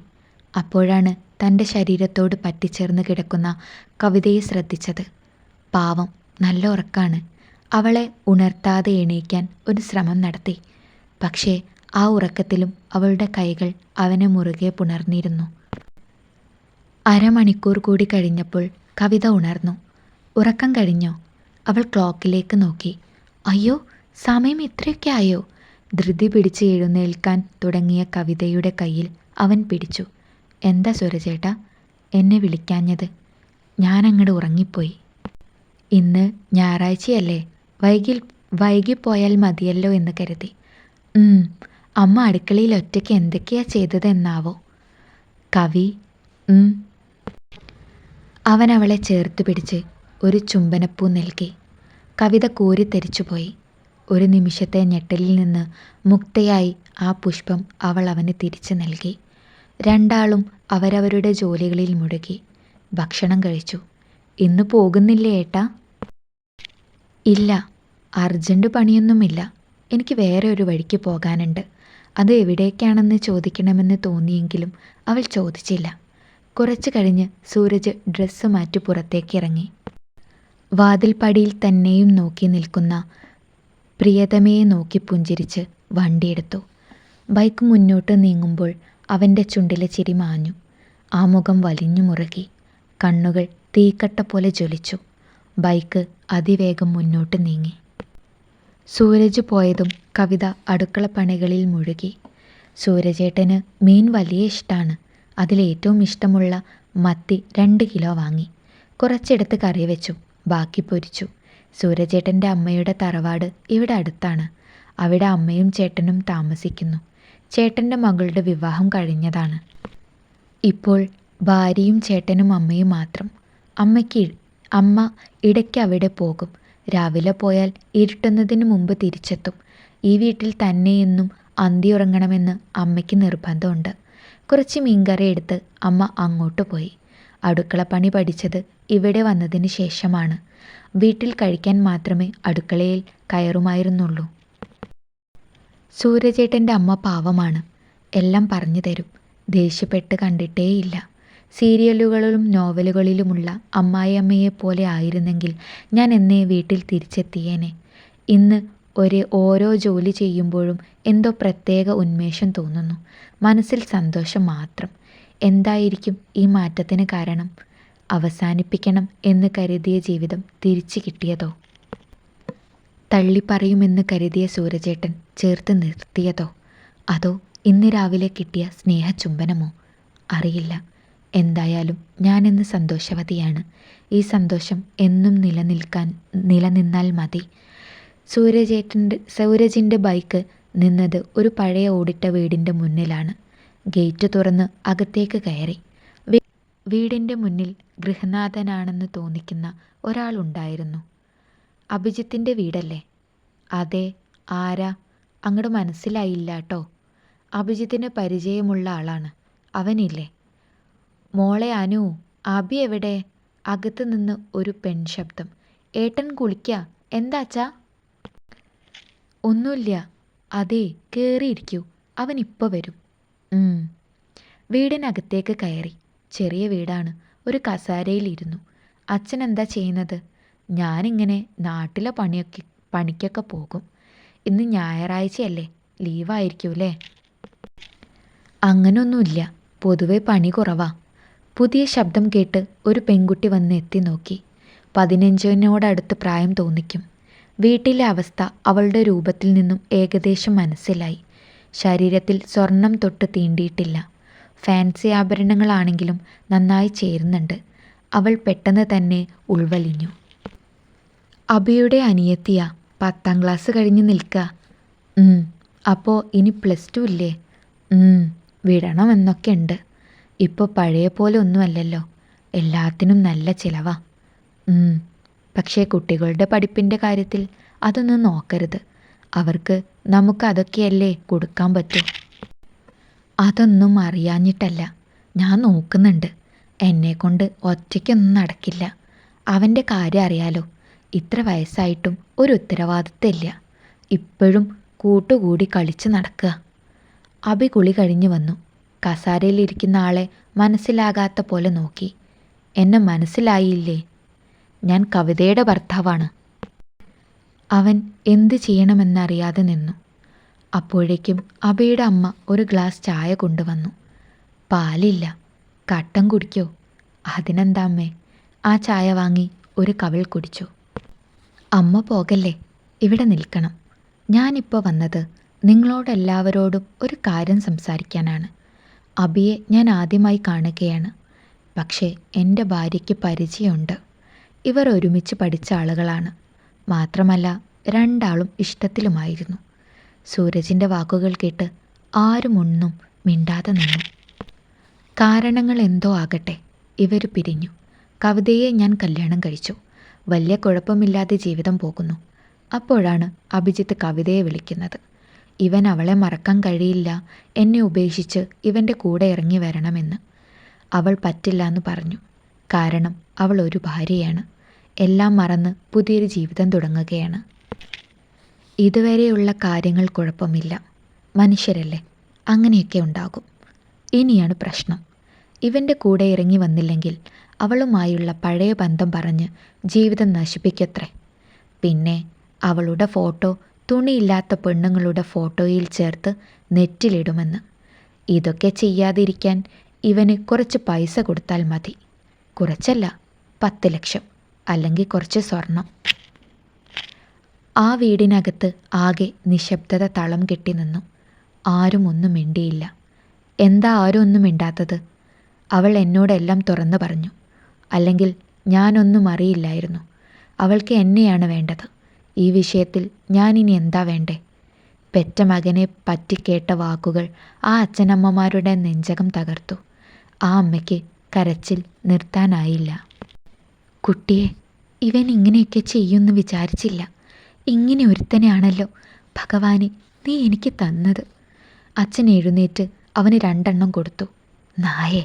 അപ്പോഴാണ് തൻ്റെ ശരീരത്തോട് പറ്റിച്ചേർന്ന് കിടക്കുന്ന കവിതയെ ശ്രദ്ധിച്ചത്. പാവം, നല്ല ഉറക്കാണ്. അവളെ ഉണർത്താതെ എണീക്കാൻ ഒരു ശ്രമം നടത്തി. പക്ഷേ ആ ഉറക്കത്തിലും അവളുടെ കൈകൾ അവനെ മുറുകെ പുണർന്നിരുന്നു. അരമണിക്കൂർ കൂടി കഴിഞ്ഞപ്പോൾ കവിത ഉണർന്നു. ഉറക്കം കഴിഞ്ഞോ? അവൾ ക്ലോക്കിലേക്ക് നോക്കി. അയ്യോ, സമയം ഇത്രയൊക്കെ ആയോ? ധൃതി പിടിച്ച് എഴുന്നേൽക്കാൻ തുടങ്ങിയ കവിതയുടെ കയ്യിൽ അവൻ പിടിച്ചു. എന്താ സൂരജേട്ടാ എന്നെ വിളിക്കാഞ്ഞത്? ഞാനങ്ങട് ഉറങ്ങിപ്പോയി. ഇന്ന് ഞായറാഴ്ചയല്ലേ, വൈകിപ്പോയാൽ മതിയല്ലോ എന്ന് കരുതി. അമ്മ അടുക്കളയിൽ ഒറ്റയ്ക്ക് എന്തൊക്കെയാ ചെയ്തതെന്നാവോ? കവി. അവൻ അവളെ ചേർത്ത് പിടിച്ച് ഒരു ചുംബനപ്പൂ നൽകി. കവിത കോരിത്തെരിച്ചുപോയി. ഒരു നിമിഷത്തെ ഞെട്ടലിൽ നിന്ന് മുക്തയായി ആ പുഷ്പം അവൾ അവന് തിരിച്ചു നൽകി. രണ്ടാളും അവരവരുടെ ജോലികളിൽ മുഴുകി. ഭക്ഷണം കഴിച്ചു. ഇന്ന് പോകുന്നില്ലേ ഏട്ടാ? ഇല്ല, അർജൻറ്റ് പണിയൊന്നുമില്ല. എനിക്ക് വേറെ ഒരു വഴിക്ക് പോകാനുണ്ട്. അത് എവിടേക്കാണെന്ന് ചോദിക്കണമെന്ന് തോന്നിയെങ്കിലും അവൾ ചോദിച്ചില്ല. കുറച്ചു കഴിഞ്ഞ് സൂരജ് ഡ്രസ്സ് മാറ്റി പുറത്തേക്ക് ഇറങ്ങി. വാതിൽപ്പടിയിൽ തന്നെയും നോക്കി നിൽക്കുന്ന പ്രിയതമയെ നോക്കി പുഞ്ചിരിച്ച് വണ്ടിയെടുത്തു. ബൈക്ക് മുന്നോട്ട് നീങ്ങുമ്പോൾ അവൻ്റെ ചുണ്ടിലെ ചിരി മാഞ്ഞു. ആ മുഖം വലിഞ്ഞു മുറുകി. കണ്ണുകൾ തീക്കട്ട പോലെ ജ്വലിച്ചു. ബൈക്ക് അതിവേഗം മുന്നോട്ട് നീങ്ങി. സൂരജ് പോയതും കവിത അടുക്കളപ്പണികളിൽ മുഴുകി. സൂരജേട്ടന് മീൻ വലിയ ഇഷ്ടമാണ്. അതിലേറ്റവും ഇഷ്ടമുള്ള മത്തി 2 കിലോ വാങ്ങി. കുറച്ചെടുത്ത് കറി വെച്ചു, ബാക്കി പൊരിച്ചു. സൂരജേട്ടൻ്റെ അമ്മയുടെ തറവാട് ഇവിടെ അടുത്താണ്. അവിടെ അമ്മയും ചേട്ടനും താമസിക്കുന്നു. ചേട്ടൻ്റെ മകളുടെ വിവാഹം കഴിഞ്ഞതാണ്. ഇപ്പോൾ ഭാര്യയും ചേട്ടനും അമ്മയും മാത്രം. അമ്മ ഇടയ്ക്ക് അവിടെ പോകും. രാവിലെ പോയാൽ ഇരുട്ടുന്നതിന് മുമ്പ് തിരിച്ചെത്തും. ഈ വീട്ടിൽ തന്നെയെന്നും അന്തിയുറങ്ങണമെന്ന് അമ്മയ്ക്ക് നിർബന്ധമുണ്ട്. കുറച്ച് മീൻകറി എടുത്ത് അമ്മ അങ്ങോട്ട് പോയി. അടുക്കളപ്പണി പഠിച്ചത് ഇവിടെ വന്നതിന് ശേഷമാണ്. വീട്ടിൽ കഴിക്കാൻ മാത്രമേ അടുക്കളയിൽ കയറുമായിരുന്നുള്ളൂ. സൂരജേട്ടൻ്റെ അമ്മ പാവമാണ്. എല്ലാം പറഞ്ഞു തരും. ദേഷ്യപ്പെട്ട് കണ്ടിട്ടേയില്ല. സീരിയലുകളിലും നോവലുകളിലുമുള്ള അമ്മായിയമ്മയെപ്പോലെ ആയിരുന്നെങ്കിൽ ഞാൻ എന്നേ വീട്ടിൽ തിരിച്ചെത്തിയേനെ. ഇന്ന് ഓരോ ജോലി ചെയ്യുമ്പോഴും എന്തോ പ്രത്യേക ഉന്മേഷം തോന്നുന്നു. മനസ്സിൽ സന്തോഷം മാത്രം. എന്തായിരിക്കും ഈ മാറ്റത്തിന് കാരണം? അവസാനിപ്പിക്കണം എന്ന് കരുതിയ ജീവിതം തിരിച്ചു കിട്ടിയതോ? തള്ളിപ്പറയുമെന്ന് കരുതിയ സൂരജേട്ടൻ ചേർത്ത് നിർത്തിയതോ? അതോ ഇന്ന് രാവിലെ കിട്ടിയ സ്നേഹചുംബനമോ? അറിയില്ല. എന്തായാലും ഞാനിന്ന് സന്തോഷവതിയാണ്. ഈ സന്തോഷം എന്നും നിലനിന്നാൽ മതി. സൂരജിൻ്റെ ബൈക്ക് നിന്നത് ഒരു പഴയ ഓടിട്ട വീടിൻ്റെ മുന്നിലാണ്. ഗേറ്റ് തുറന്ന് അകത്തേക്ക് കയറി. വീടിൻ്റെ മുന്നിൽ ഗൃഹനാഥനാണെന്ന് തോന്നിക്കുന്ന ഒരാളുണ്ടായിരുന്നു. അഭിജിത്തിൻ്റെ വീടല്ലേ? അതെ. ആരാ? അങ്ങോട്ട് മനസ്സിലായില്ല കേട്ടോ. അഭിജിത്തിന് പരിചയമുള്ള ആളാണ്. അവനില്ലേ? മോളെ അനു, അഭി എവിടെ? അകത്ത് നിന്ന് ഒരു പെൺശബ്ദം. ഏട്ടൻ കുളിക്കാ? എന്താച്ചാ? ഒന്നുമില്ല. അതെ, കയറിയിരിക്കൂ, അവനിപ്പോൾ വരും. വീടിനകത്തേക്ക് കയറി. ചെറിയ വീടാണ്. ഒരു കസാരയിലിരുന്നു. അച്ഛൻ എന്താ ചെയ്യുന്നത്? ഞാനിങ്ങനെ നാട്ടിലെ പണിക്കൊക്കെ പോകും. ഇന്ന് ഞായറാഴ്ചയല്ലേ, ലീവായിരിക്കൂലേ? അങ്ങനൊന്നുമില്ല, പൊതുവെ പണി കുറവാ. പുതിയ ശബ്ദം കേട്ട് ഒരു പെൺകുട്ടി വന്ന് എത്തി നോക്കി. 15-നോടടുത്ത് പ്രായം തോന്നിക്കും. വീട്ടിലെ അവസ്ഥ അവളുടെ രൂപത്തിൽ നിന്നും ഏകദേശം മനസ്സിലായി. ശരീരത്തിൽ സ്വർണം തൊട്ട് തീണ്ടിയിട്ടില്ല. ഫാൻസി ആഭരണങ്ങളാണെങ്കിലും നന്നായി ചേരുന്നുണ്ട്. അവൾ പെട്ടെന്ന് തന്നെ ഉൾവലിഞ്ഞു. അഭിയുടെ അനിയത്തിയാ, 10ാം ക്ലാസ് കഴിഞ്ഞ് നിൽക്കുക. അപ്പോൾ ഇനി +2 ഇല്ലേ? വിടണമെന്നൊക്കെ ഉണ്ട്. ഇപ്പോൾ പഴയ പോലെ ഒന്നുമല്ലല്ലോ, എല്ലാത്തിനും നല്ല ചിലവാ. പക്ഷേ കുട്ടികളുടെ പഠിപ്പിൻ്റെ കാര്യത്തിൽ അതൊന്നും നോക്കരുത്. അവർക്ക് നമുക്ക് അതൊക്കെയല്ലേ കൊടുക്കാൻ പറ്റൂ. അതൊന്നും അറിയാഞ്ഞിട്ടല്ല, ഞാൻ നോക്കുന്നുണ്ട്. എന്നെക്കൊണ്ട് ഒറ്റയ്ക്കൊന്നും നടക്കില്ല. അവൻ്റെ കാര്യം അറിയാലോ, ഇത്ര വയസ്സായിട്ടും ഒരു ഉത്തരവാദിത്തമില്ല. ഇപ്പോഴും കൂട്ടുകൂടി കളിച്ച് നടക്കുക. അഭി കുളി കഴിഞ്ഞു വന്നു. കസാരയിലിരിക്കുന്ന ആളെ മനസ്സിലാകാത്ത പോലെ നോക്കി. എന്നെ മനസ്സിലായില്ലേ? ഞാൻ കവിതയുടെ ഭർത്താവാണ്. അവൻ എന്ത് ചെയ്യണമെന്നറിയാതെ നിന്നു. അപ്പോഴേക്കും അഭിയുടെ അമ്മ ഒരു ഗ്ലാസ് ചായ കൊണ്ടുവന്നു. പാലില്ല, കട്ടൻ കുടിക്കോ? അതിനെന്താ അമ്മേ? ആ ചായ വാങ്ങി ഒരു കവിൾ കുടിച്ചു. അമ്മ പോകല്ലേ, ഇവിടെ നിൽക്കണം. ഞാനിപ്പോൾ വന്നത് നിങ്ങളോടെല്ലാവരോടും ഒരു കാര്യം സംസാരിക്കാനാണ്. അഭിയെ ഞാൻ ആദ്യമായി കാണുകയാണ്. പക്ഷേ എൻ്റെ ഭാര്യയ്ക്ക് പരിചയമുണ്ട്. ഇവർ ഒരുമിച്ച് പഠിച്ച ആളുകളാണ്. മാത്രമല്ല 2 ആളും ഇഷ്ടത്തിലുമായിരുന്നു. സൂരജിൻ്റെ വാക്കുകൾ കേട്ട് ആരും ഒന്നും മിണ്ടാതെ നിന്നു. കാരണങ്ങൾ എന്തോ ആകട്ടെ, ഇവർ പിരിഞ്ഞു. കവിതയെ ഞാൻ കല്യാണം കഴിച്ചു. വലിയ കുഴപ്പമില്ലാതെ ജീവിതം പോകുന്നു. അപ്പോഴാണ് അഭിജിത്ത് കവിതയെ വിളിക്കുന്നത്. ഇവൻ അവളെ മറക്കാൻ കഴിയില്ല, എന്നെ ഉപേക്ഷിച്ച് ഇവൻ്റെ കൂടെ ഇറങ്ങി വരണമെന്ന്. അവൾ പറ്റില്ല എന്ന് പറഞ്ഞു. കാരണം അവൾ ഒരു ഭാര്യയാണ്. എല്ലാം മറന്ന് പുതിയൊരു ജീവിതം തുടങ്ങുകയാണ്. ഇതുവരെയുള്ള കാര്യങ്ങൾ കുഴപ്പമില്ല, മനുഷ്യരല്ലേ, അങ്ങനെയൊക്കെ ഉണ്ടാകും. ഇനിയാണ് പ്രശ്നം. ഇവൻ്റെ കൂടെ ഇറങ്ങി വന്നില്ലെങ്കിൽ അവളുമായുള്ള പഴയ ബന്ധം പറഞ്ഞ് ജീവിതം നശിപ്പിക്കത്രേ. പിന്നെ അവളുടെ ഫോട്ടോ തുണിയില്ലാത്ത പെണ്ണുങ്ങളുടെ ഫോട്ടോയിൽ ചേർത്ത് നെറ്റിലിടുമെന്ന്. ഇതൊക്കെ ചെയ്യാതിരിക്കാൻ ഇവന് കുറച്ച് പൈസ കൊടുത്താൽ മതി. കുറച്ചല്ല, 10 ലക്ഷം, അല്ലെങ്കിൽ കുറച്ച് സ്വർണം. ആ വീടിനകത്ത് ആകെ നിശബ്ദത തളം കെട്ടി നിന്നു. ആരും ഒന്നും മിണ്ടിയില്ല. എന്താ ആരും ഒന്നും മിണ്ടാത്തത്? അവൾ എന്നോടെല്ലാം തുറന്നു പറഞ്ഞു. അല്ലെങ്കിൽ ഞാനൊന്നും അറിയില്ലായിരുന്നു. അവൾക്ക് എന്നെയാണ് വേണ്ടത്. ഈ വിഷയത്തിൽ ഞാനിനി എന്താ വേണ്ടേ? പെറ്റ മകനെ പറ്റി കേട്ട വാക്കുകൾ ആ അച്ഛനമ്മമാരുടെ നെഞ്ചകം തകർത്തു. ആ അമ്മയ്ക്ക് കരച്ചിൽ നിർത്താനായില്ല. കുട്ടിയെ, ഇവൻ ഇങ്ങനെയൊക്കെ ചെയ്യുമെന്ന് വിചാരിച്ചില്ല. ഇങ്ങനെ ഒരുത്തനെയാണല്ലോ ഭഗവാനെ നീ എനിക്ക് തന്നത്. അച്ഛൻ എഴുന്നേറ്റ് അവന് 2 എണ്ണം കൊടുത്തു. നായേ,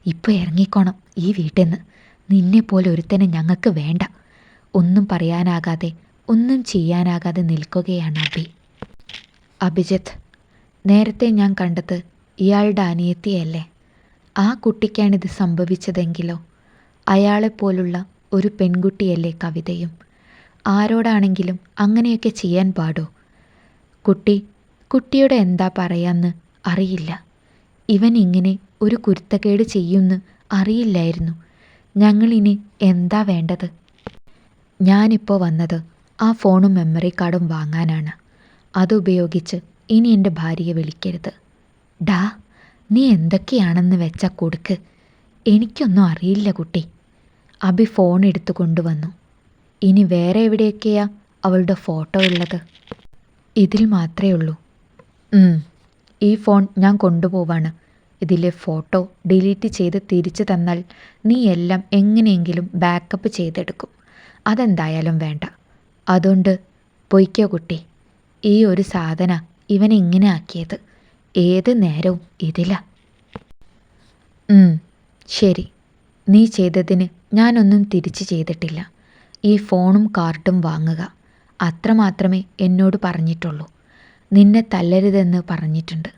ഇപ്പോൾ ഇറങ്ങിക്കോണം ഈ വീട്ടിൽ നിന്ന്. നിന്നെപ്പോലെ ഒരുത്തനെ ഞങ്ങൾക്ക് വേണ്ട. ഒന്നും പറയാനാകാതെ ഒന്നും ചെയ്യാനാകാതെ നിൽക്കുകയാണ് അഭി. അഭിജിത്ത്, നേരത്തെ ഞാൻ കണ്ടത് ഇയാളുടെ അനിയത്തിയല്ലേ? ആ കുട്ടിക്കാണിത് സംഭവിച്ചതെങ്കിലോ? അയാളെപ്പോലുള്ള ഒരു പെൺകുട്ടിയല്ലേ കവിതയും? ആരോടാണെങ്കിലും അങ്ങനെയൊക്കെ ചെയ്യാൻ പാടോ? കുട്ടിയുടെ എന്താ പറയാന്ന് അറിയില്ല. ഇവൻ ഇങ്ങനെ ഒരു കുരുത്തക്കേട് ചെയ്യുമെന്ന് അറിയില്ലായിരുന്നു. ഞങ്ങളിനി എന്താ വേണ്ടത്? ഞാനിപ്പോൾ വന്നത് ആ ഫോണും മെമ്മറി കാർഡും വാങ്ങാനാണ്. അതുപയോഗിച്ച് ഇനി എൻ്റെ ഭാര്യയെ വിളിക്കരുത്. ഡാ, നീ എന്തൊക്കെയാണെന്ന് വെച്ചാൽ കൊടുക്ക്. എനിക്കൊന്നും അറിയില്ല കുട്ടി. അബി ഫോൺ എടുത്തു കൊണ്ടുവന്നു. ഇനി വേറെ എവിടെയൊക്കെയാ അവളുടെ ഫോട്ടോ ഉള്ളത്? ഇതിൽ മാത്രമേ ഉള്ളൂ. ഈ ഫോൺ ഞാൻ കൊണ്ടുപോവാണ്. ഇതിലെ ഫോട്ടോ ഡിലീറ്റ് ചെയ്ത് തിരിച്ചു തന്നാൽ നീ എല്ലാം എങ്ങനെയെങ്കിലും ബാക്കപ്പ് ചെയ്തെടുക്കും. അതെന്തായാലും വേണ്ട. അതുകൊണ്ട് പൊയ്ക്കോ കുട്ടി. ഈ ഒരു സാധന ഇവനെ ഇങ്ങനെ ആക്കിയത്. ഏത് നേരവും ഇതിലാ. ശരി, നീ ചെയ്തതിന് ഞാനൊന്നും തിരിച്ചു ചെയ്തിട്ടില്ല. ഈ ഫോണും കാർഡും വാങ്ങുക, അത്രമാത്രമേ എന്നോട് പറഞ്ഞിട്ടുള്ളൂ. നിന്നെ തല്ലരുതെന്ന് പറഞ്ഞിട്ടുണ്ട്.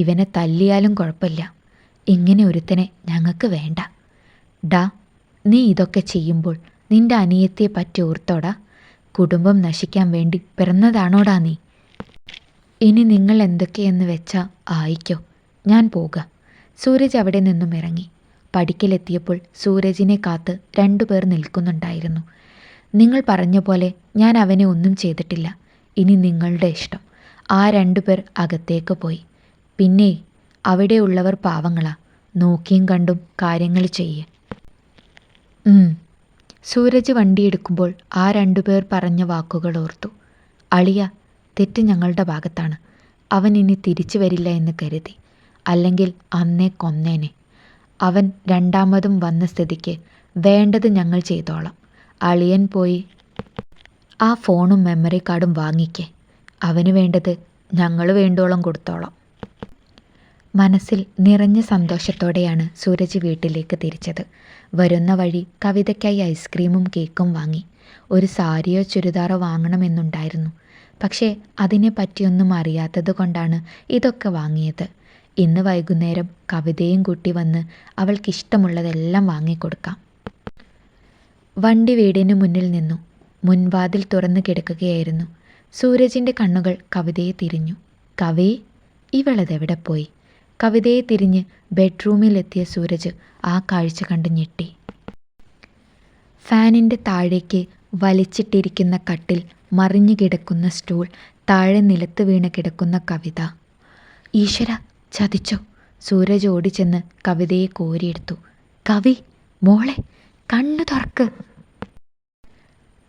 ഇവനെ തല്ലിയാലും കുഴപ്പമില്ല. ഇങ്ങനെ ഒരുത്തനെ ഞങ്ങൾക്ക് വേണ്ട. ഡാ, നീ ഇതൊക്കെ ചെയ്യുമ്പോൾ നിന്റെ അനിയത്തിയെ പറ്റി ഓർത്തോടാ. കുടുംബം നശിക്കാൻ വേണ്ടി പിറന്നതാണോടാ നീ? ഇനി നിങ്ങൾ എന്തൊക്കെയെന്ന് വെച്ചാൽ ആയിക്കോ. ഞാൻ പോകാം. സൂരജ് അവിടെ നിന്നും ഇറങ്ങി. പടിക്കലെത്തിയപ്പോൾ സൂരജിനെ കാത്ത് 2 പേർ നിൽക്കുന്നുണ്ടായിരുന്നു. നിങ്ങൾ പറഞ്ഞ പോലെ ഞാൻ അവനെ ഒന്നും ചെയ്തിട്ടില്ല. ഇനി നിങ്ങളുടെ ഇഷ്ടം. ആ 2 പേർ അകത്തേക്ക് പോയി. പിന്നെ അവിടെയുള്ളവർ പാവങ്ങളാ. നോക്കിയും കണ്ടും കാര്യങ്ങൾ ചെയ്യേ. സൂരജ് വണ്ടിയെടുക്കുമ്പോൾ ആ 2 പേർ പറഞ്ഞ വാക്കുകൾ ഓർത്തു. അളിയ, തെറ്റ് ഞങ്ങളുടെ ഭാഗത്താണ്. അവൻ ഇനി തിരിച്ചു വരില്ല എന്ന് കരുതി. അല്ലെങ്കിൽ അന്നേ കൊന്നേനെ. അവൻ രണ്ടാമതും വന്ന സ്ഥിതിക്ക് വേണ്ടത് ഞങ്ങൾ ചെയ്തോളാം. അളിയൻ പോയി ആ ഫോണും മെമ്മറി കാർഡും വാങ്ങിക്കേ. അവന് വേണ്ടത് ഞങ്ങൾ വേണ്ടോളം കൊടുത്തോളാം. മനസ്സിൽ നിറഞ്ഞ സന്തോഷത്തോടെയാണ് സൂരജ് വീട്ടിലേക്ക് തിരിച്ചത്. വരുന്ന വഴി കവിതയ്ക്കായി ഐസ്ക്രീമും കേക്കും വാങ്ങി. ഒരു സാരിയോ ചുരിദാറോ വാങ്ങണമെന്നുണ്ടായിരുന്നു. പക്ഷേ അതിനെ പറ്റിയൊന്നും അറിയാത്തത് കൊണ്ടാണ് ഇതൊക്കെ വാങ്ങിയത്. ഇന്ന് വൈകുന്നേരം കവിതയും കൂട്ടി വന്ന് അവൾക്കിഷ്ടമുള്ളതെല്ലാം വാങ്ങിക്കൊടുക്കാം. വണ്ടി വീടിന് മുന്നിൽ നിന്നു. മുൻവാതിൽ തുറന്നു കിടക്കുകയായിരുന്നു. സൂരജിൻ്റെ കണ്ണുകൾ കവിതയെ തിരിഞ്ഞു. കവി, ഇവളതെവിടെ പോയി? കവിതയെ തിരിഞ്ഞ് ബെഡ്റൂമിലെത്തിയ സൂരജ് ആ കാഴ്ച കണ്ട് ഞെട്ടി. ഫാനിൻ്റെ താഴേക്ക് വലിച്ചിട്ടിരിക്കുന്ന കട്ടിൽ, മറിഞ്ഞു കിടക്കുന്ന സ്റ്റൂൾ, താഴെ നിലത്ത് വീണ് കിടക്കുന്ന കവിത. ഈശ്വര, ചതിച്ചോ? സൂരജ് ഓടിച്ചെന്ന് കവിതയെ കോരിയെടുത്തു. കവി, മോളെ, കണ്ണു തുറക്ക്.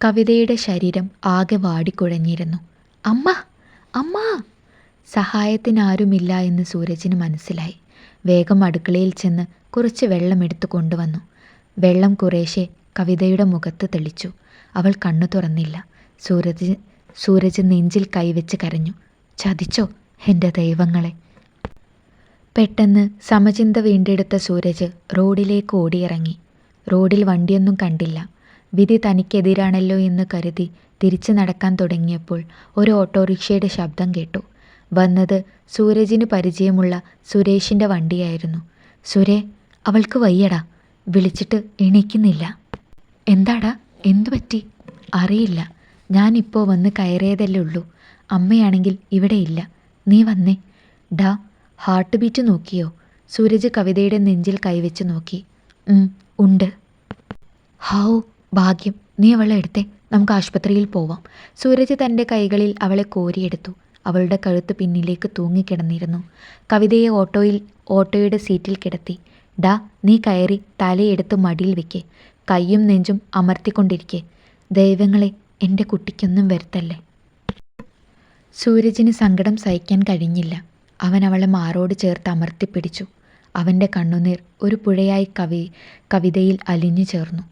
കവിതയുടെ ശരീരം ആകെ വാടിക്കുഴഞ്ഞിരുന്നു. അമ്മ, അമ്മ! സഹായത്തിനാരുമില്ല എന്ന് സൂരജിന് മനസ്സിലായി. വേഗം അടുക്കളയിൽ ചെന്ന് കുറച്ച് വെള്ളം എടുത്തു കൊണ്ടുവന്നു. വെള്ളം കുറേശ്ശെ കവിതയുടെ മുഖത്ത് തെളിച്ചു. അവൾ കണ്ണു തുറന്നില്ല. സൂരജ് നെഞ്ചിൽ കൈവച്ച് കരഞ്ഞു. ചതിച്ചോ എൻ്റെ ദൈവങ്ങളെ! പെട്ടെന്ന് സമചിന്ത വീണ്ടെടുത്ത സൂരജ് റോഡിലേക്ക് ഓടിയിറങ്ങി. റോഡിൽ വണ്ടിയൊന്നും കണ്ടില്ല. വിധി തനിക്കെതിരാണല്ലോ എന്ന് കരുതി തിരിച്ചു നടക്കാൻ തുടങ്ങിയപ്പോൾ ഒരു ഓട്ടോറിക്ഷയുടെ ശബ്ദം കേട്ടു. വന്നത് സൂരജിന് പരിചയമുള്ള സുരേഷിൻ്റെ വണ്ടിയായിരുന്നു. സുരേ, അവൾക്ക് വയ്യടാ. വിളിച്ചിട്ട് എണീക്കുന്നില്ല. എന്താടാ, എന്തു പറ്റി? അറിയില്ല. ഞാനിപ്പോൾ വന്ന് കയറിയതല്ലേ ഉള്ളൂ. അമ്മയാണെങ്കിൽ ഇവിടെ ഇല്ല. നീ വന്നേ. ഡാ, ഹാർട്ട് ബീറ്റ് നോക്കിയോ? സൂരജ് കവിതയുടെ നെഞ്ചിൽ കൈവച്ച് നോക്കി. ഉണ്ട്. ഹൗ ഭാഗ്യം. നീ അവളെ എടുത്തേ, നമുക്ക് ആശുപത്രിയിൽ പോവാം. സൂരജ് തൻ്റെ കൈകളിൽ അവളെ കോരിയെടുത്തു. അവളുടെ കഴുത്ത് പിന്നിലേക്ക് തൂങ്ങിക്കിടന്നിരുന്നു. കവിതയെ ഓട്ടോയുടെ സീറ്റിൽ കിടത്തി. ഡാ, നീ കയറി തലയെടുത്ത് മടിയിൽ വെക്കേ. കൈയും നെഞ്ചും അമർത്തിക്കൊണ്ടിരിക്കേ. ദൈവങ്ങളെ, എൻ്റെ കുട്ടിക്കൊന്നും വരുത്തല്ലേ. സൂരജിന് സങ്കടം സഹിക്കാൻ കഴിഞ്ഞില്ല. അവൻ അവളെ മാറോട് ചേർത്ത് അമർത്തിപ്പിടിച്ചു. അവൻ്റെ കണ്ണുനീർ ഒരു പുഴയായി കവിതയിൽ അലിഞ്ഞു ചേർന്നു.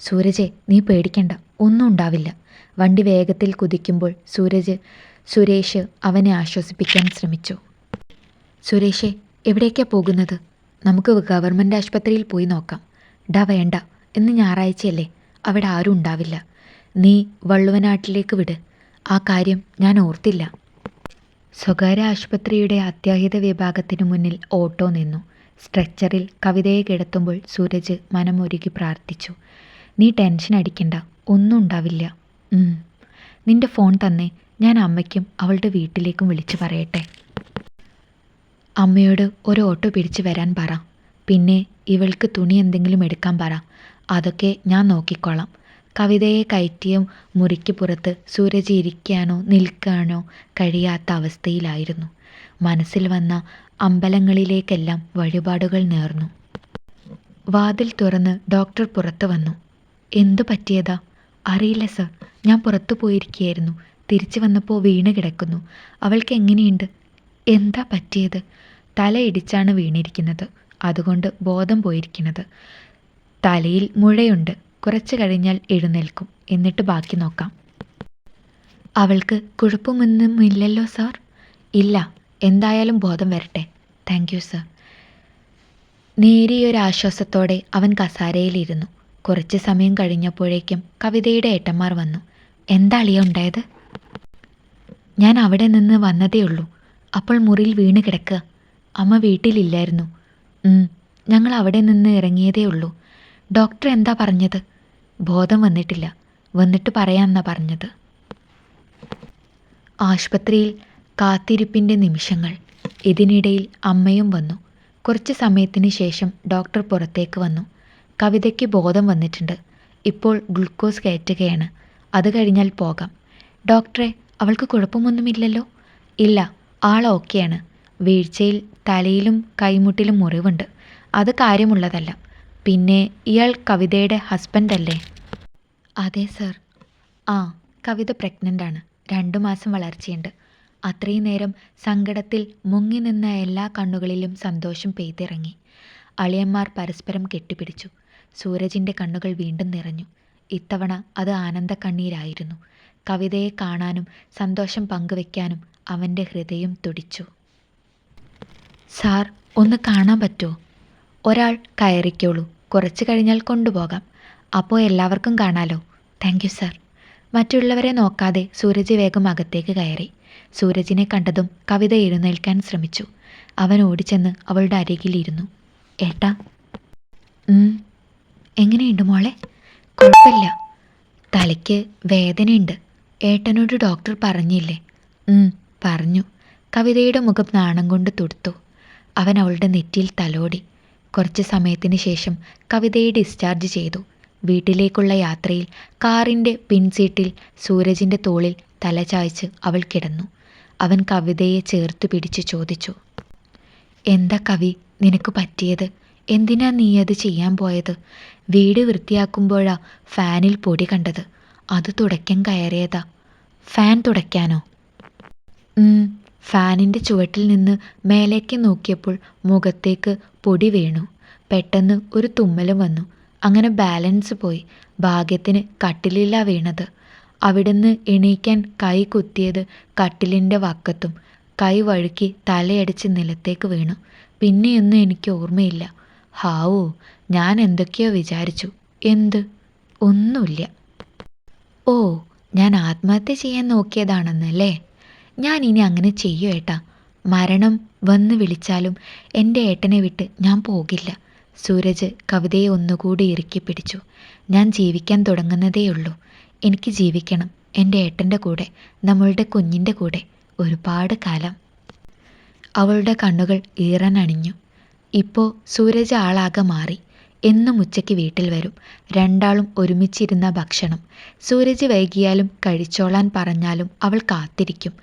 സൂരജെ, നീ പേടിക്കണ്ട, ഒന്നും ഉണ്ടാവില്ല. വണ്ടി വേഗത്തിൽ കുതിക്കുമ്പോൾ സുരേഷ് അവനെ ആശ്വസിപ്പിക്കാൻ ശ്രമിച്ചു. സുരേഷേ, എവിടേക്കാണ് പോകുന്നത്? നമുക്ക് ഗവൺമെൻറ് ആശുപത്രിയിൽ പോയി നോക്കാം. ഡാ, വേണ്ട. ഇന്ന് ഞായറാഴ്ചയല്ലേ, അവിടെ ആരും ഉണ്ടാവില്ല. നീ വള്ളുവനാട്ടിലേക്ക് വിട്. ആ കാര്യം ഞാൻ ഓർത്തില്ല. സ്വകാര്യ ആശുപത്രിയുടെ അത്യാഹിത വിഭാഗത്തിനു മുന്നിൽ ഓട്ടോ നിന്നു. സ്ട്രെച്ചറിൽ കവിതയെ കിടത്തുമ്പോൾ സൂരജ് മനമൊരുക്കി പ്രാർത്ഥിച്ചു. നീ ടെൻഷൻ അടിക്കണ്ട, ഒന്നും ഉണ്ടാവില്ല. നിന്റെ ഫോൺ തന്നെ, ഞാൻ അമ്മയ്ക്കും അവളുടെ വീട്ടിലേക്കും വിളിച്ചു പറയട്ടെ. അമ്മയോട് ഒരു ഓട്ടോ പിടിച്ച് വരാൻ പറ. പിന്നെ ഇവൾക്ക് തുണി എന്തെങ്കിലും എടുക്കാൻ പറ. അതൊക്കെ ഞാൻ നോക്കിക്കോളാം. കവിതയെ കയറ്റിയ മുറിക്ക് പുറത്ത് സൂരജ് ഇരിക്കാനോ നിൽക്കാനോ കഴിയാത്ത അവസ്ഥയിലായിരുന്നു. മനസ്സിൽ വന്ന അമ്പലങ്ങളിലേക്കെല്ലാം വഴിപാടുകൾ നേർന്നു. വാതിൽ തുറന്ന് ഡോക്ടർ പുറത്തു വന്നു. എന്തു പറ്റിയതാ? അറിയില്ല സർ, ഞാൻ പുറത്തു പോയിരിക്കുകയായിരുന്നു. തിരിച്ചു വന്നപ്പോൾ വീണ് കിടക്കുന്നു. അവൾക്ക് എങ്ങനെയുണ്ട്? എന്താ പറ്റിയത്? തലയിടിച്ചാണ് വീണിരിക്കുന്നത്. അതുകൊണ്ട് ബോധം പോയിരിക്കുന്നത്. തലയിൽ മുഴയുണ്ട്. കുറച്ച് കഴിഞ്ഞാൽ എഴുന്നേൽക്കും. എന്നിട്ട് ബാക്കി നോക്കാം. അവൾക്ക് കുഴപ്പമൊന്നുമില്ലല്ലോ സാർ? ഇല്ല, എന്തായാലും ബോധം വരട്ടെ. Thank you sir. നേരിയൊരാശ്വാസത്തോടെ അവൻ കസാരയിലിരുന്നു. കുറച്ച് സമയം കഴിഞ്ഞപ്പോഴേക്കും കവിതയുടെ ഏട്ടന്മാർ വന്നു. എന്താ അളിയ ഉണ്ടായത്? ഞാൻ അവിടെ നിന്ന് വന്നതേയുള്ളൂ. അപ്പോൾ മുറിയിൽ വീണ് കിടക്കുക. അമ്മ വീട്ടിലില്ലായിരുന്നു. ഞങ്ങൾ അവിടെ നിന്ന് ഇറങ്ങിയതേ ഉള്ളൂ. ഡോക്ടർ എന്താ പറഞ്ഞത്? ബോധം വന്നിട്ടില്ല. വന്നിട്ട് പറയാമെന്നാ പറഞ്ഞത്. ആശുപത്രിയിൽ കാത്തിരിപ്പിൻ്റെ നിമിഷങ്ങൾ. ഇതിനിടയിൽ അമ്മയും വന്നു. കുറച്ച് സമയത്തിന് ശേഷം ഡോക്ടർ പുറത്തേക്ക് വന്നു. കവിതയ്ക്ക് ബോധം വന്നിട്ടുണ്ട്. ഇപ്പോൾ ഗ്ലൂക്കോസ് കയറ്റുകയാണ്. അത് കഴിഞ്ഞാൽ പോകാം. ഡോക്ടറെ, അവൾക്ക് കുഴപ്പമൊന്നുമില്ലല്ലോ? ഇല്ല, ആൾ ഓക്കെയാണ്. വീഴ്ചയിൽ തലയിലും കൈമുട്ടിലും മുറിവുണ്ട്. അത് കാര്യമുള്ളതല്ല. പിന്നെ ഇയാൾ കവിതയുടെ ഹസ്ബൻഡ് അല്ലേ? അതെ സർ. കവിത പ്രഗ്നൻ്റാണ്. 2 മാസം വളർച്ചയുണ്ട്. അത്രയും നേരം സങ്കടത്തിൽ മുങ്ങി നിന്ന എല്ലാ കണ്ണുകളിലും സന്തോഷം പെയ്തിറങ്ങി. അളിയന്മാർ പരസ്പരം കെട്ടിപ്പിടിച്ചു. സൂരജിൻ്റെ കണ്ണുകൾ വീണ്ടും നിറഞ്ഞു. ഇത്തവണ അത് ആനന്ദ കണ്ണീരായിരുന്നു. കവിതയെ കാണാനും സന്തോഷം പങ്കുവെക്കാനും അവൻ്റെ ഹൃദയം തുടിച്ചു. സാർ, ഒന്ന് കാണാൻ പറ്റുമോ? ഒരാൾ കയറിക്കോളൂ. കുറച്ച് കഴിഞ്ഞാൽ കൊണ്ടുപോകാം. അപ്പോൾ എല്ലാവർക്കും കാണാലോ. Thank you sir. മറ്റുള്ളവരെ നോക്കാതെ സൂരജ് വേഗം അകത്തേക്ക് കയറി. സൂരജിനെ കണ്ടതും കവിത എഴുന്നേൽക്കാൻ ശ്രമിച്ചു. അവൻ ഓടിച്ചെന്ന് അവളുടെ അരികിലിരുന്നു. ഏട്ടാ. എങ്ങനെയുണ്ട് മോളെ? കുഴപ്പമില്ല. തലയ്ക്ക് വേദനയുണ്ട്. ഏട്ടനോട് ഡോക്ടർ പറഞ്ഞില്ലേ? പറഞ്ഞു. കവിതയുടെ മുഖം നാണം കൊണ്ട് തുടുത്തു. അവൻ അവളുടെ നെറ്റിയിൽ തലോടി. കുറച്ച് സമയത്തിന് ശേഷം കവിതയെ ഡിസ്ചാർജ് ചെയ്തു. വീട്ടിലേക്കുള്ള യാത്രയിൽ കാറിൻ്റെ പിൻസീറ്റിൽ സൂരജിൻ്റെ തോളിൽ തല ചായ്ച്ച് അവൾ കിടന്നു. അവൻ കവിതയെ ചേർത്ത് പിടിച്ച് ചോദിച്ചു, എന്താ കവി, നിനക്ക് പറ്റിയത്? എന്തിനാ നീ അത് ചെയ്യാൻ പോയത്? വീട് വൃത്തിയാക്കുമ്പോഴാ ഫാനിൽ പൊടി കണ്ടത്. അത് തുടയ്ക്കാൻ കയറിയതാ. ഫാൻ തുടയ്ക്കാനോ? ഫാനിൻ്റെ ചുവട്ടിൽ നിന്ന് മേലേക്ക് നോക്കിയപ്പോൾ മുഖത്തേക്ക് പൊടി വീണു. പെട്ടെന്ന് ഒരു തുമ്മലും വന്നു. അങ്ങനെ ബാലൻസ് പോയി. ഭാഗ്യത്തിന് കട്ടിലില്ല വീണത്. അവിടുന്ന് എണീക്കാൻ കൈ കുത്തിയത് കട്ടിലിൻ്റെ വക്കത്തും. കൈ വഴുക്കി തലയടിച്ച് നിലത്തേക്ക് വീണു. പിന്നെയൊന്നും എനിക്ക് ഓർമ്മയില്ല. ഹാവൂ, ഞാൻ എന്തൊക്കെയോ വിചാരിച്ചു. എന്ത്? ഒന്നുമില്ല. ഓ, ഞാൻ ആത്മഹത്യ ചെയ്യാൻ നോക്കിയതാണെന്നല്ലേ? ഞാൻ ഇനി അങ്ങനെ ചെയ്യൂ ഏട്ടാ. മരണം വന്ന് വിളിച്ചാലും എൻ്റെ ഏട്ടനെ വിട്ട് ഞാൻ പോകില്ല. സൂരജ് കവിതയെ ഒന്നുകൂടി ഇറുക്കി പിടിച്ചു. ഞാൻ ജീവിക്കാൻ തുടങ്ങുന്നതേയുള്ളൂ. എനിക്ക് ജീവിക്കണം എൻ്റെ ഏട്ടൻ്റെ കൂടെ, നമ്മളുടെ കുഞ്ഞിൻ്റെ കൂടെ, ഒരുപാട് കാലം. അവളുടെ കണ്ണുകൾ ഈറനണിഞ്ഞു. ഇപ്പോൾ സൂരജ് ആളാകെ മാറി. എന്നും ഉച്ചയ്ക്ക് വീട്ടിൽ വരും. രണ്ടാളും ഒരുമിച്ചിരുന്ന ഭക്ഷണം. സൂരജ് വൈകിയാലും കഴിച്ചോളാൻ പറഞ്ഞാലും അവൾ കാത്തിരിക്കും.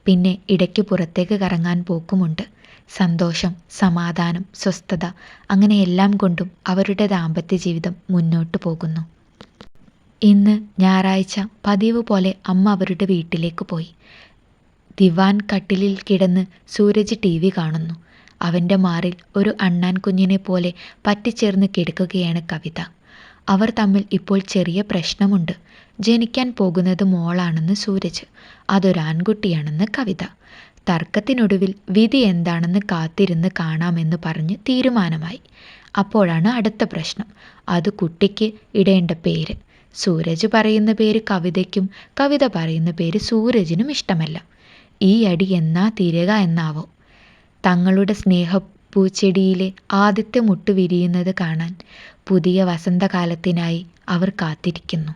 പിന്നെ ഇടയ്ക്ക് പുറത്തേക്ക് കറങ്ങാൻ പോക്കുമുണ്ട്. സന്തോഷം, സമാധാനം, സ്വസ്ഥത, അങ്ങനെ എല്ലാം കൊണ്ടും അവരുടെ ദാമ്പത്യ ജീവിതം മുന്നോട്ടു പോകുന്നു. ഇന്ന് ഞായറാഴ്ച പതിവ് പോലെ അമ്മ അവരുടെ വീട്ടിലേക്ക് പോയി. ദിവാൻ കട്ടിലിൽ കിടന്ന് സൂരജ് TV കാണുന്നു. അവൻ്റെ മാറിൽ ഒരു അണ്ണാൻ കുഞ്ഞിനെ പോലെ പറ്റിച്ചേർന്ന് കിടക്കുകയാണ് കവിത. അവർ തമ്മിൽ ഇപ്പോൾ ചെറിയ പ്രശ്നമുണ്ട്. ജനിക്കാൻ പോകുന്നത് മോളാണെന്ന് സൂരജ്, അതൊരാൺകുട്ടിയാണെന്ന് കവിത. തർക്കത്തിനൊടുവിൽ വിധി എന്താണെന്ന് കാത്തിരുന്ന് കാണാമെന്ന് പറഞ്ഞ് തീരുമാനമായി. അപ്പോഴാണ് അടുത്ത പ്രശ്നം. അത് കുട്ടിക്ക് ഇടേണ്ട പേര്. സൂരജ് പറയുന്ന പേര് കവിതയ്ക്കും കവിത പറയുന്ന പേര് സൂരജിനും ഇഷ്ടമല്ല. ഈ അടി എന്നാ തീരുക എന്നാവോ. തങ്ങളുടെ സ്നേഹപ്പൂച്ചെടിയിലെ ആദ്യത്തെ മുട്ട് വിരിയുന്നത് കാണാൻ പുതിയ വസന്തകാലത്തിനായി അവർ കാത്തിരിക്കുന്നു.